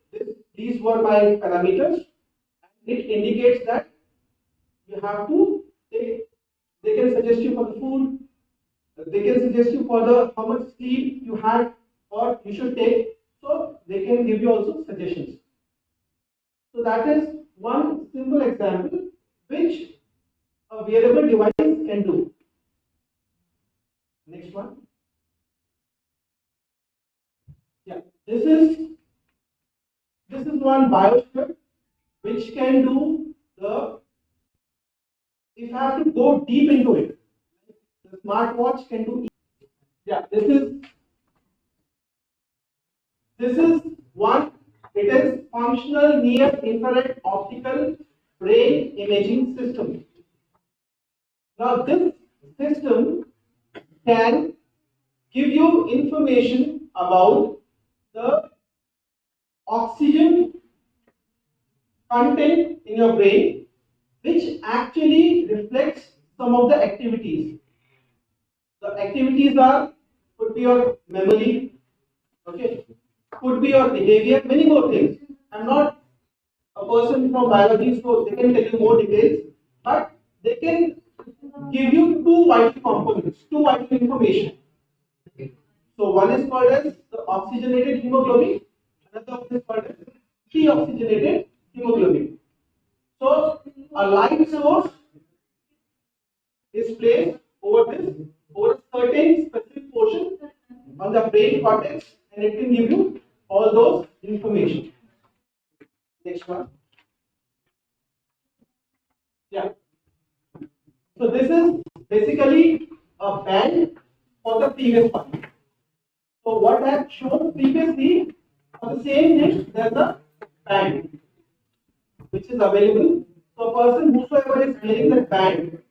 these were my parameters. It indicates that you have to take. They can suggest you for the food. They can suggest you for the how much sleep you had or you should take. So they can give you also suggestions. So that is one simple example which a wearable device can do. Next one. Yeah, this is one biochip which can do the. If I have to go deep into it, the smartwatch can do. Yeah, this is one. It is functional near infrared optical brain imaging system. Now this system can give you information about the oxygen content in your brain, which actually reflects some of the activities. The activities are could be your memory, okay, could be your behavior, many more things. I'm not a person from biology, so they can tell you more details, but they can give you two vital components, two vital information. So one is called as the oxygenated hemoglobin, another one is called as deoxygenated hemoglobin. So a light source is placed over a certain specific portion on the brain cortex, and it can give you all those information. Next one. Yeah. So this is basically a band for the previous one. So what I have shown previously for the same thing, there's a band which is available. So a person whosoever is wearing that band,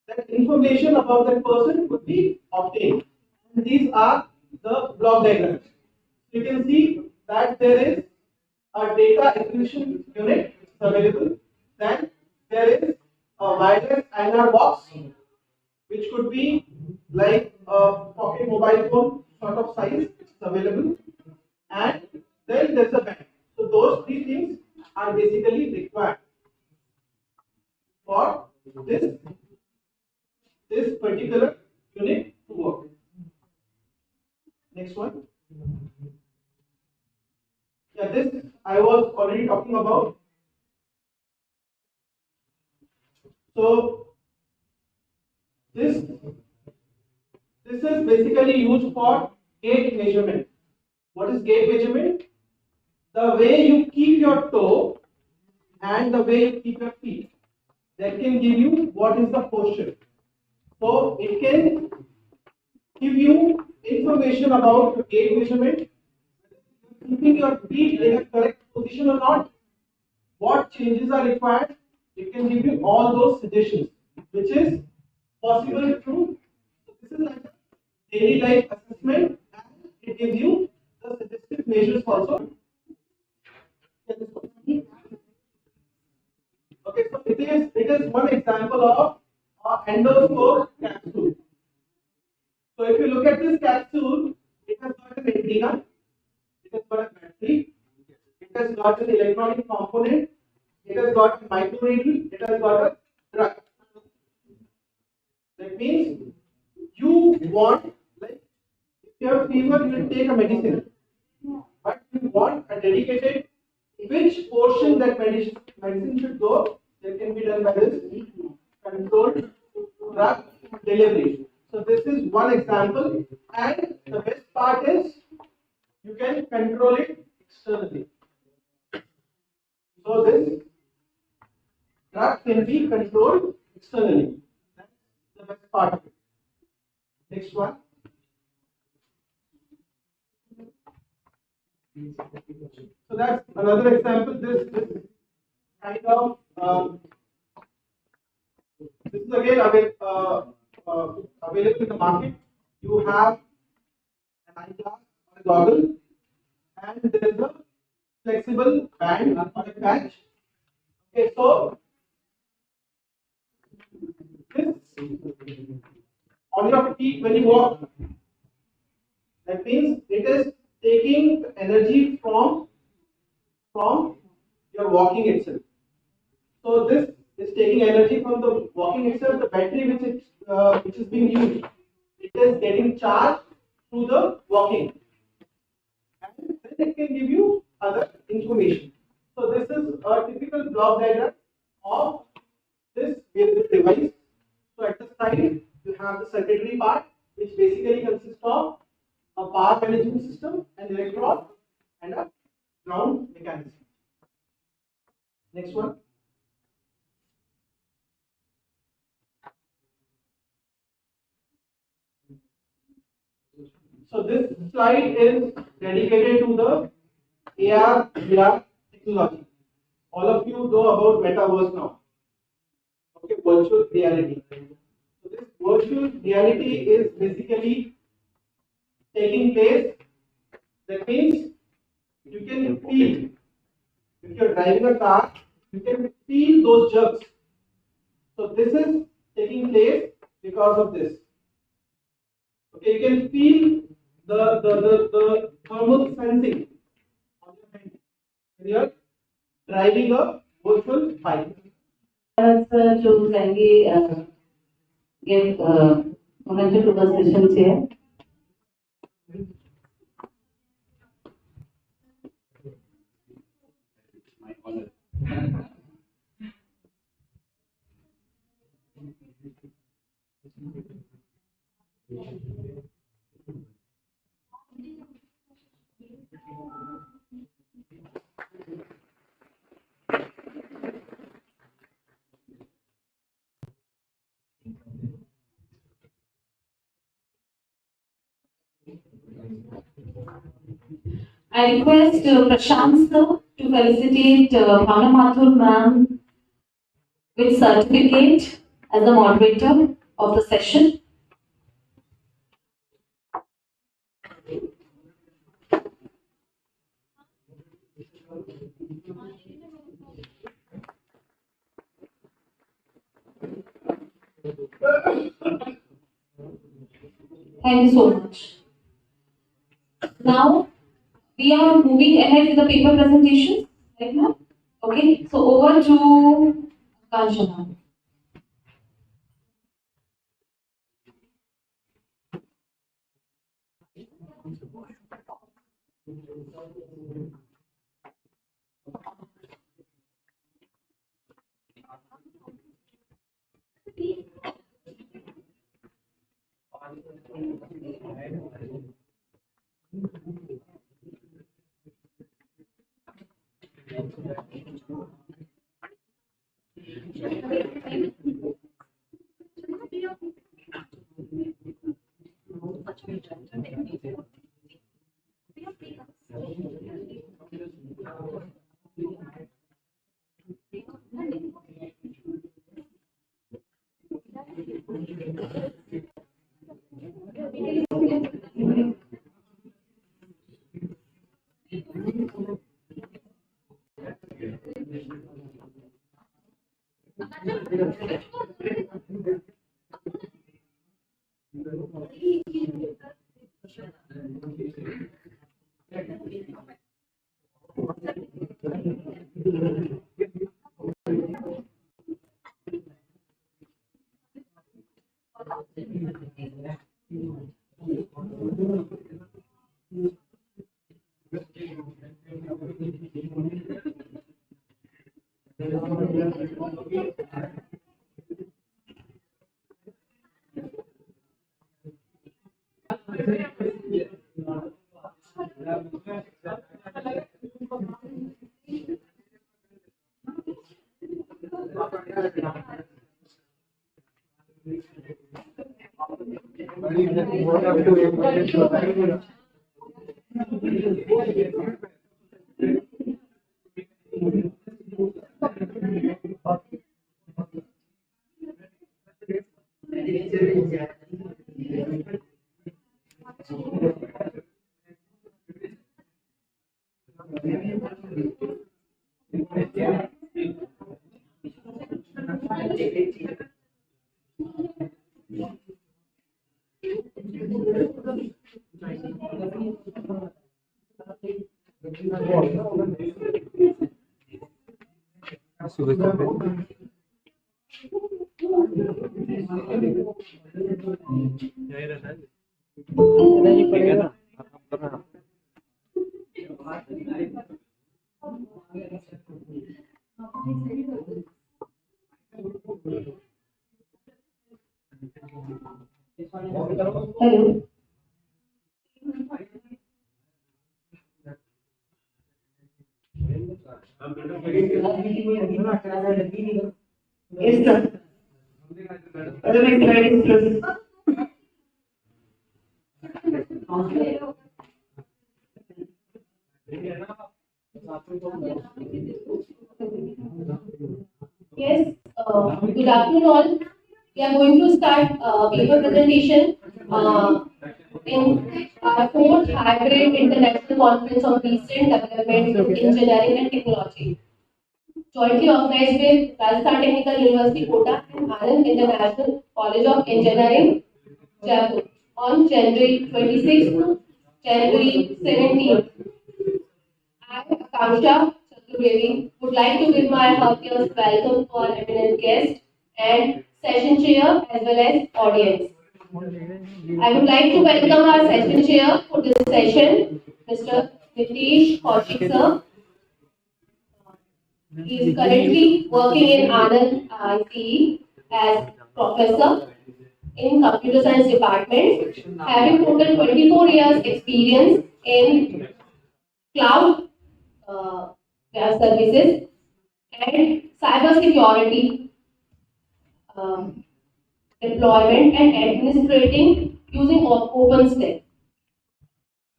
that information about that person could be obtained. And these are the block diagrams. You can see that there is a data acquisition unit which is available. Then there is a wireless INR box, which could be like a pocket mobile phone sort of size, which is available. And Next one. Yeah, this I was already talking about. So this is basically used for gait measurement. What is gait measurement? The way you keep your toe and the way you keep your feet. That can give you what is the posture. So it can give you information about the gait measurement, keeping your feet in a correct position or not, what changes are required. It can give you all those suggestions, which is possible through. So this is like a daily life assessment, and it gives you the suggestive measures also. Okay, so it is one example of endoscope capsule. So if you look at this capsule, it has got an antenna, it has got a battery, it has got an electronic component, it has got a micro needle, it has got a drug. That means you want, like, if you have fever, you will take a medicine, but you want a dedicated which portion that medicine should go. That can be done by this controlled drug delivery. So this is one example, and the best part is you can control it externally. So this drug can be controlled externally. That's the best part of it. Next one. So that's another example. This kind of this is again available in the market. You have an eyeglass or a goggle, and there is a flexible band or a patch. Okay, so this on your feet when you walk, that means it is taking energy from your walking itself. So this is taking energy from the walking itself. The battery which is being used, it is getting charged through the walking, and then it can give you other information. So this is a typical block diagram of this wearable device. So at the side you have the circuitry part, which basically consists of a power management system, an electrode, and a ground mechanism. Next one. So this slide is dedicated to the AR/VR technology. All of you know about metaverse now. Okay, virtual reality. So this virtual reality is basically taking place. That means you can feel, if you're driving a car, you can feel those jerks. So this is taking place because of this. Okay, you can feel the thermal sensing on your hand when you're driving a virtual bike. Sir, to kindly give momentum to the sessions here. My honor. I request Prashant sir to felicitate Bhavna Mathur ma'am with certificate as the moderator of the session. Thank you so much. Now we are moving ahead with the paper presentation right now. Okay, so over to Kanchana. Hello. Yes, sir. Other next slide is plus. Yes, good afternoon all. We are going to start paper presentation in our fourth hybrid international conference on recent developments in engineering and technology, jointly organized with Rajasthan Technical University Kota and Anand International College of Engineering, Jaipur, on January 26th to January 17th. I, Akanksha Chaturvedi, would like to give my heartiest welcome to our eminent guest and session chair as well as audience. I would like to welcome our session chair for this session, Mr. Nitish Kaushik sir. He is currently working in Anand ICE as professor in computer science department, having total 24 years experience in cloud services and cyber security deployment and administrating using OpenStack.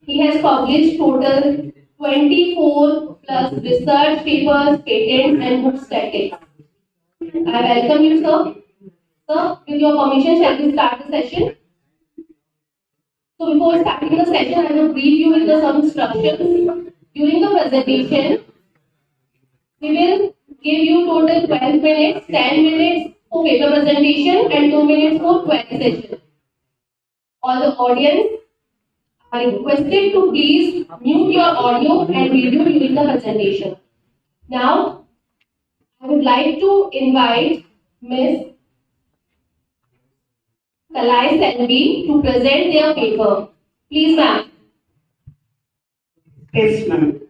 He has published total 24 plus research papers, patents and book statistics. I welcome you, sir. Sir, with your permission, shall we start the session? So before starting the session, I will brief you with some instructions. During the presentation, we will give you total 12 minutes, 10 minutes for paper presentation and 2 minutes for query session. All the audience are requested to please mute your audio and video during the presentation. Now, I would like to invite Ms. Kalai Selvi to present their paper. Please, ma'am. Yes, ma'am.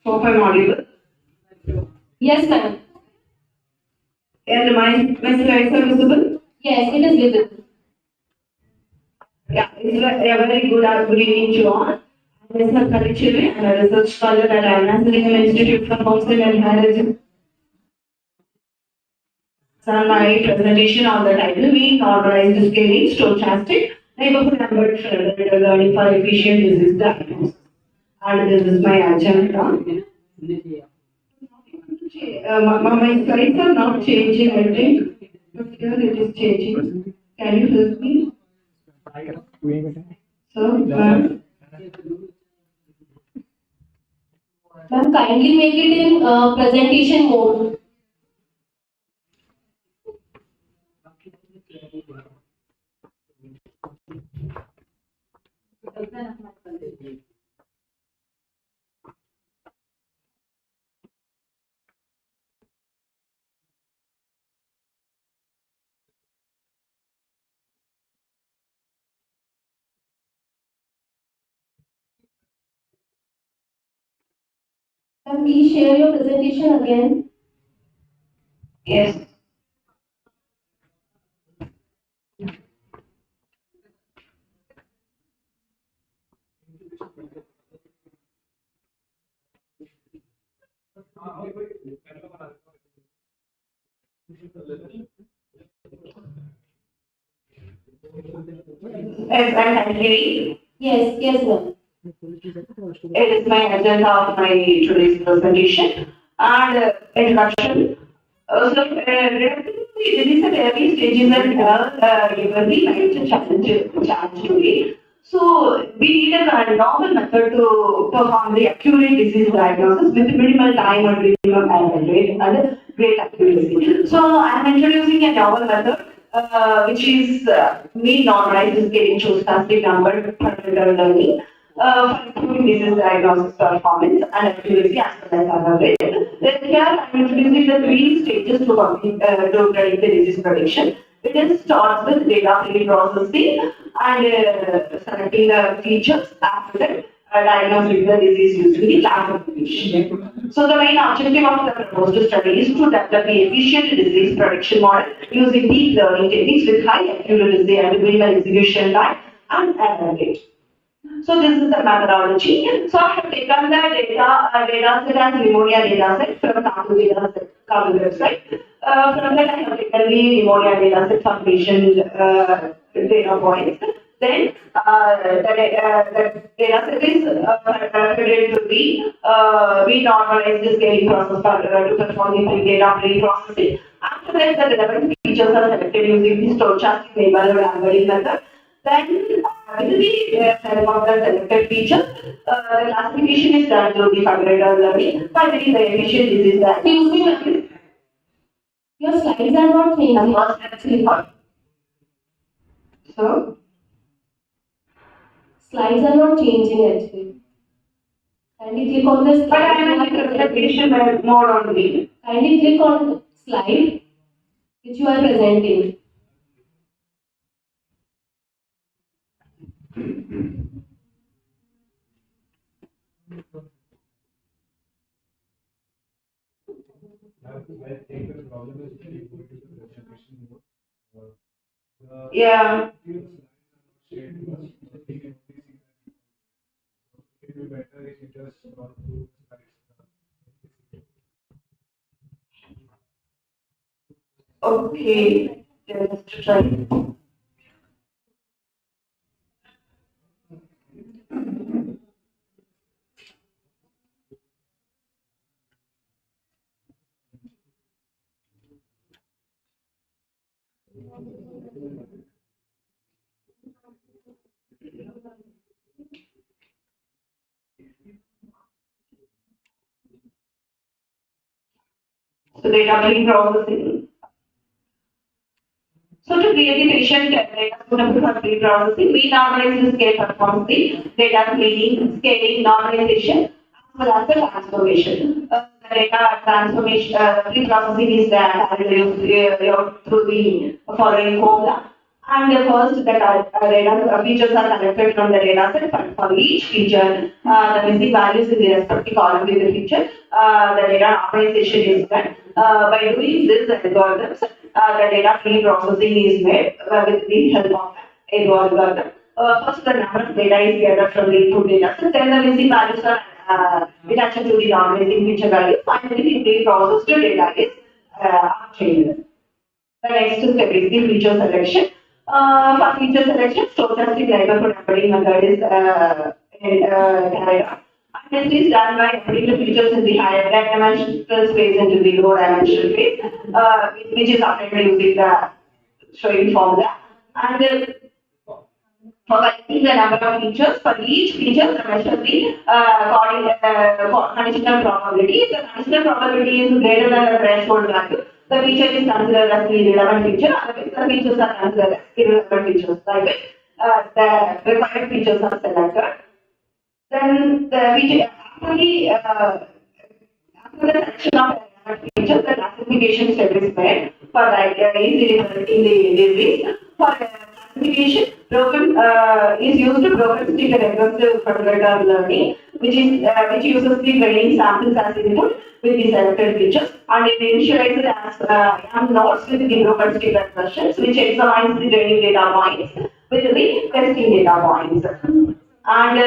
Hope I'm audible. Yes, ma'am. And my slides are visible? Yes, it is visible. Yeah, it's a very good evening to all. I'm Mr. Kalichiri. I'm a research scholar at Anand Institute for Counseling and Management. So my presentation on the title, we normalized scaling, stochastic, neighborhood numbered learning for efficient disease diagnosis. And this is my agenda. My slides are not changing, I think. But here it is changing. Can you help me? So, ma'am. Ma'am, kindly make it in presentation mode. Ma'am, please share your presentation again. Yes. Yes, I'm hearing. Yes, yes, ma'am. It is my agenda of my today's presentation and introduction. These are early stages and really like to challenge today. So we need a novel method to perform the accurate disease diagnosis with minimal time and minimum error rate and great accuracy. So I am introducing a novel method which is mean normalized scaling shows plastic number parameter learning for improving disease diagnosis performance and accuracy as well as error rate. Then here I am introducing the three stages to predict the disease prediction. It starts with data pre-processing and selecting the features after that diagnosing the disease using the classification. So the main objective of the proposed study is to develop the efficient disease prediction model using deep learning techniques with high accuracy and minimal execution time and error rate. So this is the methodology. So I have taken the data set as pneumonia data set from Kabul website. From that I have taken the pneumonia data set for patient data points. Then the data set is fed to the we normalize the scaling process to perform the data pre-processing. After that, the relevant features are selected using the stochastic neighborhood algorithm method. Then with the help of the selected feature, the classification is done through the parameter learning by the efficient disease diagnosis. Your slides are not changing. So, slides are not changing actually. Kindly click on the slide. But I am in the presentation mode only. Kindly click on slide which you are presenting. Yeah. Okay. Just try. So data pre-processing. So to create the patient data suitable for pre-processing, we normalize the scale performs the data cleaning, scaling, normalization, as well as the transformation. The data transformation pre-processing is done through the following formula. And first, the data features are collected from the data set. For each feature, the missing values in the respective column with the feature, the data normalization is done. By doing this algorithms, the data pre-processing is made with the help of the algorithm. First, the number of data is gathered from the input data set, then the missing values are attached to the normalizing feature value. Finally, the pre-processed data is obtained. The next step is the feature selection. For feature selection, stochastic library embedding method is carried out. And this is done by embedding the features in the higher dimensional space into the low dimensional space, which is obtained using the showing formula. And for collecting the number of features, for each feature, the measure the conditional probability. If the conditional probability is greater than the threshold value, the feature is considered as the relevant feature, otherwise the features are considered as irrelevant features. Likewise, the required features are selected. Then the feature, after the selection of features, the classification step is made for easy result in the disease. For classification, broken is used to broken sticker aggressive parameter learning, which uses the training samples as input with the selected features, and it initializes as AM nodes with the broken sticker questions, which examines the training data points with the testing data points. And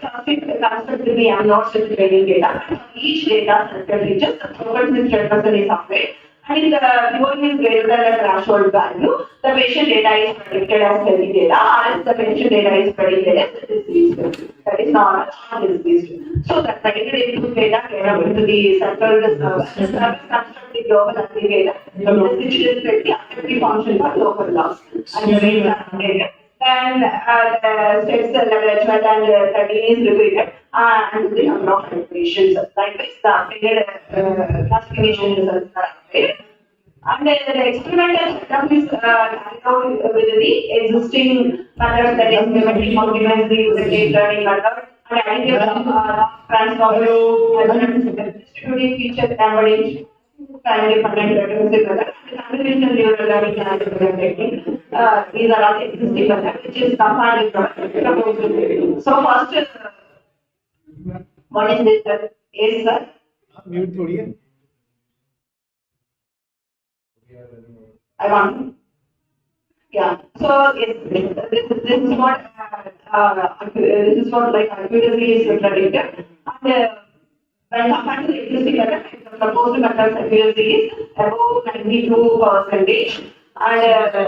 construct the AM nodes with the training data. For each data selected features, the broken sticker question is applied. And if the pivot is greater than the threshold value, the patient data is predicted as healthy data, or else the patient data is predicted as diseased. That is normal or diseased. So the predicted input data came into the central service construct the global aggregator, which is the activity function for local loss. And the range aggregator. Then the steps level 12 and 13 is repeated, and the number of iterations. Likewise, the updated classification results are updated. And the experimental setup is carried out with the existing methods, that is, geometry optimize the deep learning method, and additive transform distributed feature embedding time dependent recursive method, and convolutional neural learning technique. These are all existing methods, which is combined with proposed. So first, what is this? Yes, sir. Mute I want. Yeah. So yes, this is what like accurately is predicted. And when compared to the existing method, the proposed method's accuracy is above 92%. And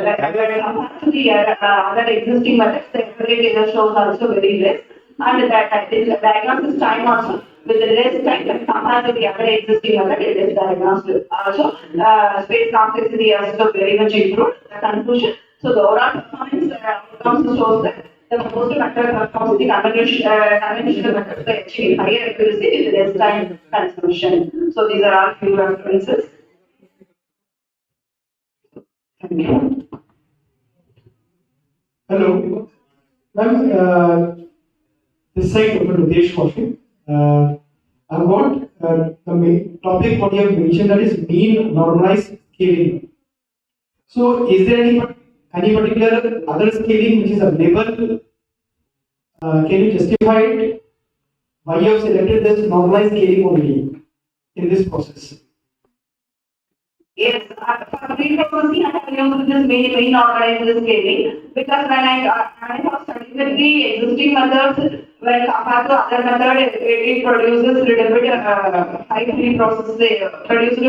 when compared to the other existing methods, the accuracy shows also very less. And that is diagnosis time also with the less time compared to the other existing method, it is diagnosed. Also, space complexity has also very much improved. The conclusion. So the overall performance outcomes shows that the proposed method performs the conventional method by achieving higher accuracy with less time consumption. So these are all few references. Thank you. Hello, ma'am. This side Dr. Nitesh Kaushik. I want the main topic what you have mentioned, that is mean normalized scaling. So, is there any particular other scaling which is available? Can you justify it? Why you have selected this normalized scaling only in this process? Yes, for pre-processing, I have used this main organized scaling, because when I have studied with the existing methods, when compared to other method, it produces little bit high pre-processing, produced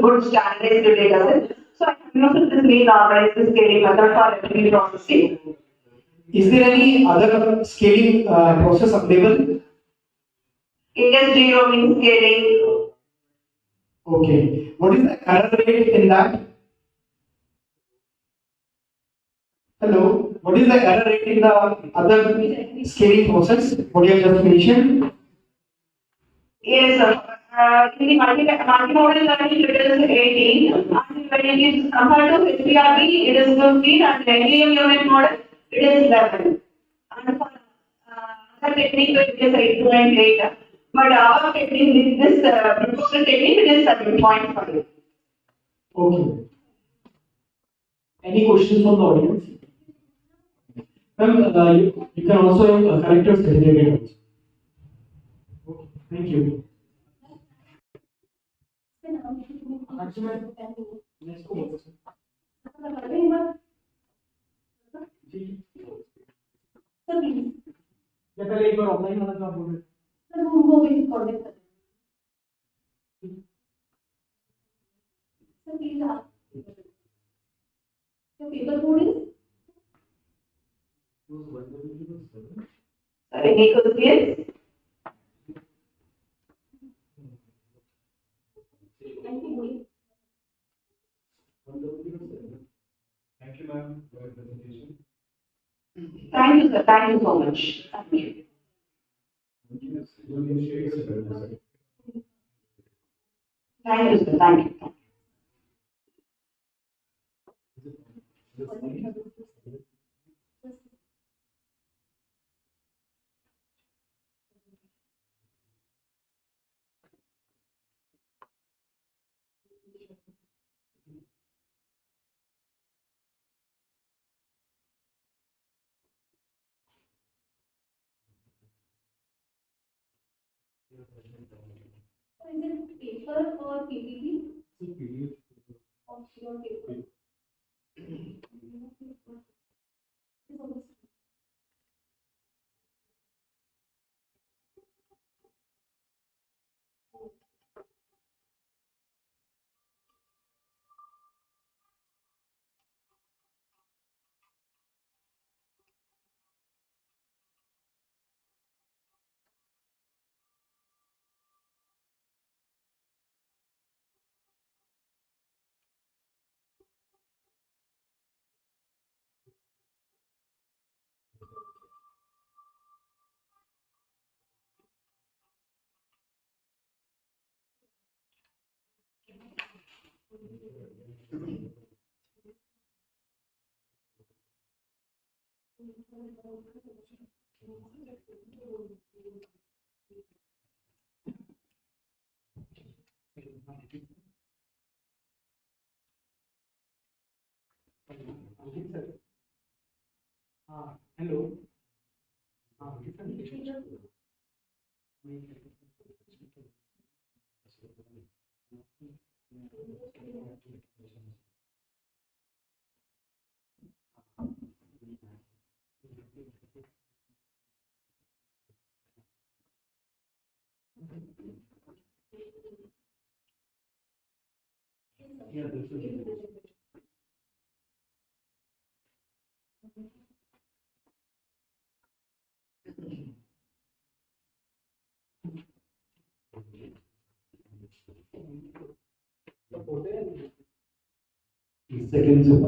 good standardized data set. So I have used this main organized scaling method for pre-processing. Is there any other scaling process available? AS0 means scaling. Okay. What is the error rate in that? Hello. What is the error rate in the other scaling process? What you have just mentioned? Yes, sir. In the multimodal learning, it is 18, and when it is compared to HPRB, it is 15, and NLM unit model, it is 11. And for other technique, it is 8.8. But our technique, this proposed technique, it is 7.5. Okay. Any questions from the audience? Ma'am, you can also correct your certificate also. Okay, thank you. या पहले एक बार offline वाला जो आप बोल रहे थे sir वो भी कॉन्टेक्ट कर सर प्लीज आप जो पेपर कोड है Sir, any questions? Thank you, ma'am, for your presentation. Thank you, sir. Thank you so much. Thank you. Thank you, sir. Thank you, sir. Thank you. So is it paper or PPT? Of your paper. Hello. Yeah, this is Seconds of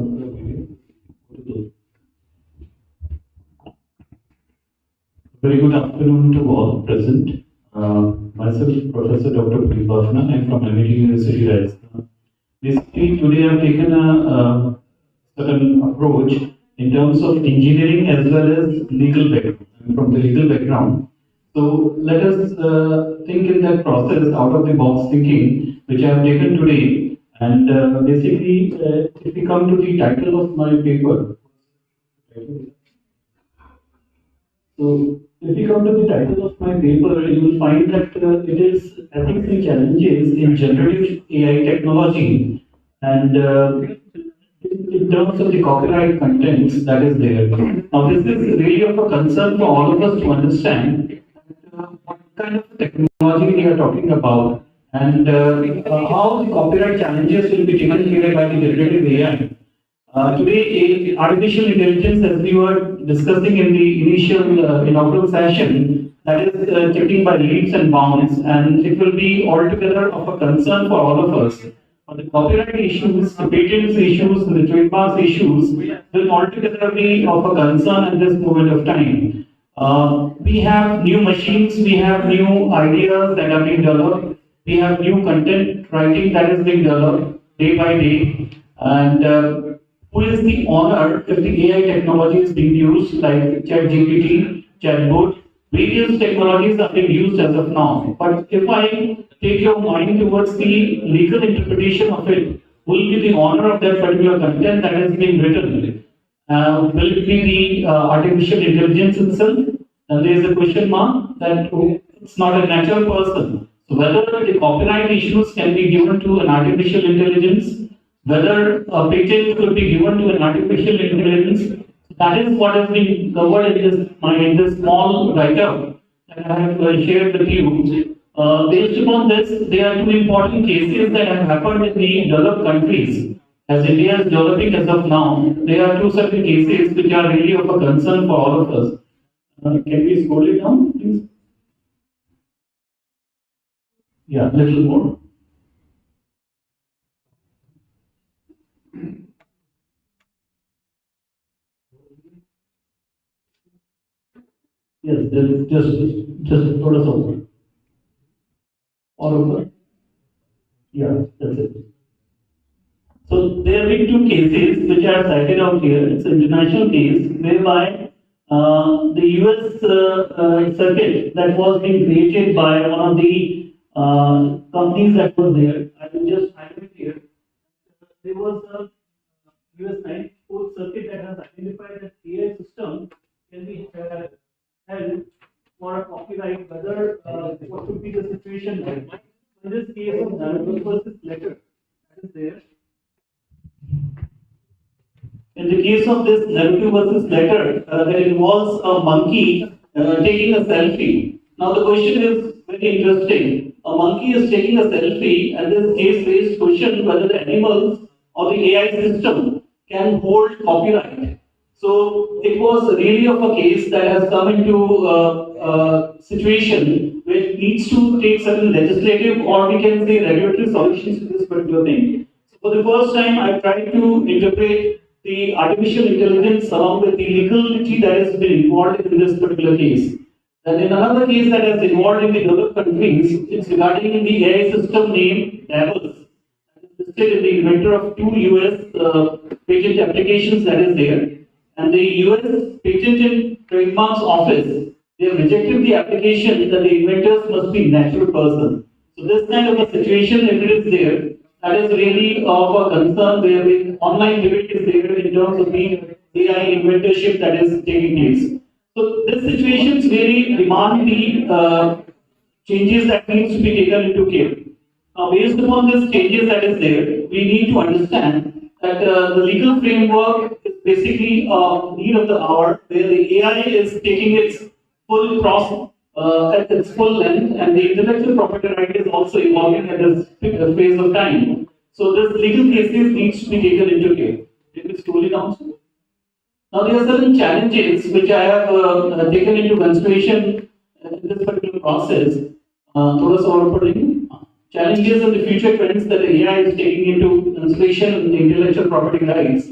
video. Very good afternoon to all present. Myself, Professor Dr. Prabhashna. I'm from MIT University, Rajasthan. Basically, today I've taken a certain approach in terms of engineering as well as legal background. I'm from the legal background. So let us think in that process, out of the box thinking, which I have taken today. And basically, if we come to the title of my paper, so if you come to the title of my paper, you will find that it is ethics and challenges in generative AI technology, and in terms of the copyright contents that is there. Now this is really of a concern for all of us to understand what kind of technology we are talking about, and how the copyright challenges will be taken care by the generative AI. Today, artificial intelligence, as we were discussing in the initial inaugural session, that is checking by leaps and bounds, and it will be altogether of a concern for all of us. But the copyright issues, the patents issues, and the trademarks issues will altogether be of a concern at this moment of time. We have new machines, we have new ideas that are being developed, we have new content writing that is being developed day by day, and who is the owner if the AI technology is being used like ChatGPT, chatbot, various technologies are being used as of now. But if I take your mind towards the legal interpretation of it, who will be the owner of that particular content that has been written? Will it be the artificial intelligence itself? And there is a question mark that it's not a natural person. So whether the copyright issues can be given to an artificial intelligence, whether a patent could be given to an artificial intelligence, that is what has been covered in this small write-up that I have shared with you. Based upon this, there are two important cases that have happened in the developed countries. As India is developing as of now, there are two certain cases which are really of a concern for all of us. Can we scroll it down, please? Yeah, little more. Yes, there is just throw us over. All over. Yeah, that's it. So there have been two cases which are cited out here. It's an international case whereby the US circuit that was being created by one of the companies that was there. I will just highlight here. There was a US 94th circuit that has identified that AI system can be held for a copyright, whether what could be the situation like. In this case of Anand versus letter, that is there. In the case of this narrative versus letter, that involves a monkey taking a selfie. Now the question is very interesting. A monkey is taking a selfie, and this case raised question whether the animals or the AI system can hold copyright. So it was really of a case that has come into a situation where it needs to take certain legislative or we can say regulatory solutions to this particular thing. So for the first time, I tried to interpret the artificial intelligence along with the legality that has been involved in this particular case. And in another case that is involved in the developed countries, it's regarding the AI system named Davos. Listed in the inventor of two US patent applications that is there. And the US Patent and Trademarks Office, they have rejected the application that the inventors must be natural person. So this kind of a situation, if it is there, that is really of a concern where the online debate is there in terms of the AI inventorship that is taking place. So this situations really demand the changes that needs to be taken into care. Now, based upon these changes that is there, we need to understand that the legal framework is basically a need of the hour, where the AI is taking its full cross at its full length, and the intellectual property right is also evolving at this phase of time. So, this legal cases needs to be taken into care. It is truly down. Now, there are certain challenges which I have taken into consideration in this particular process. Challenges and the future trends that AI is taking into consideration in the intellectual property rights.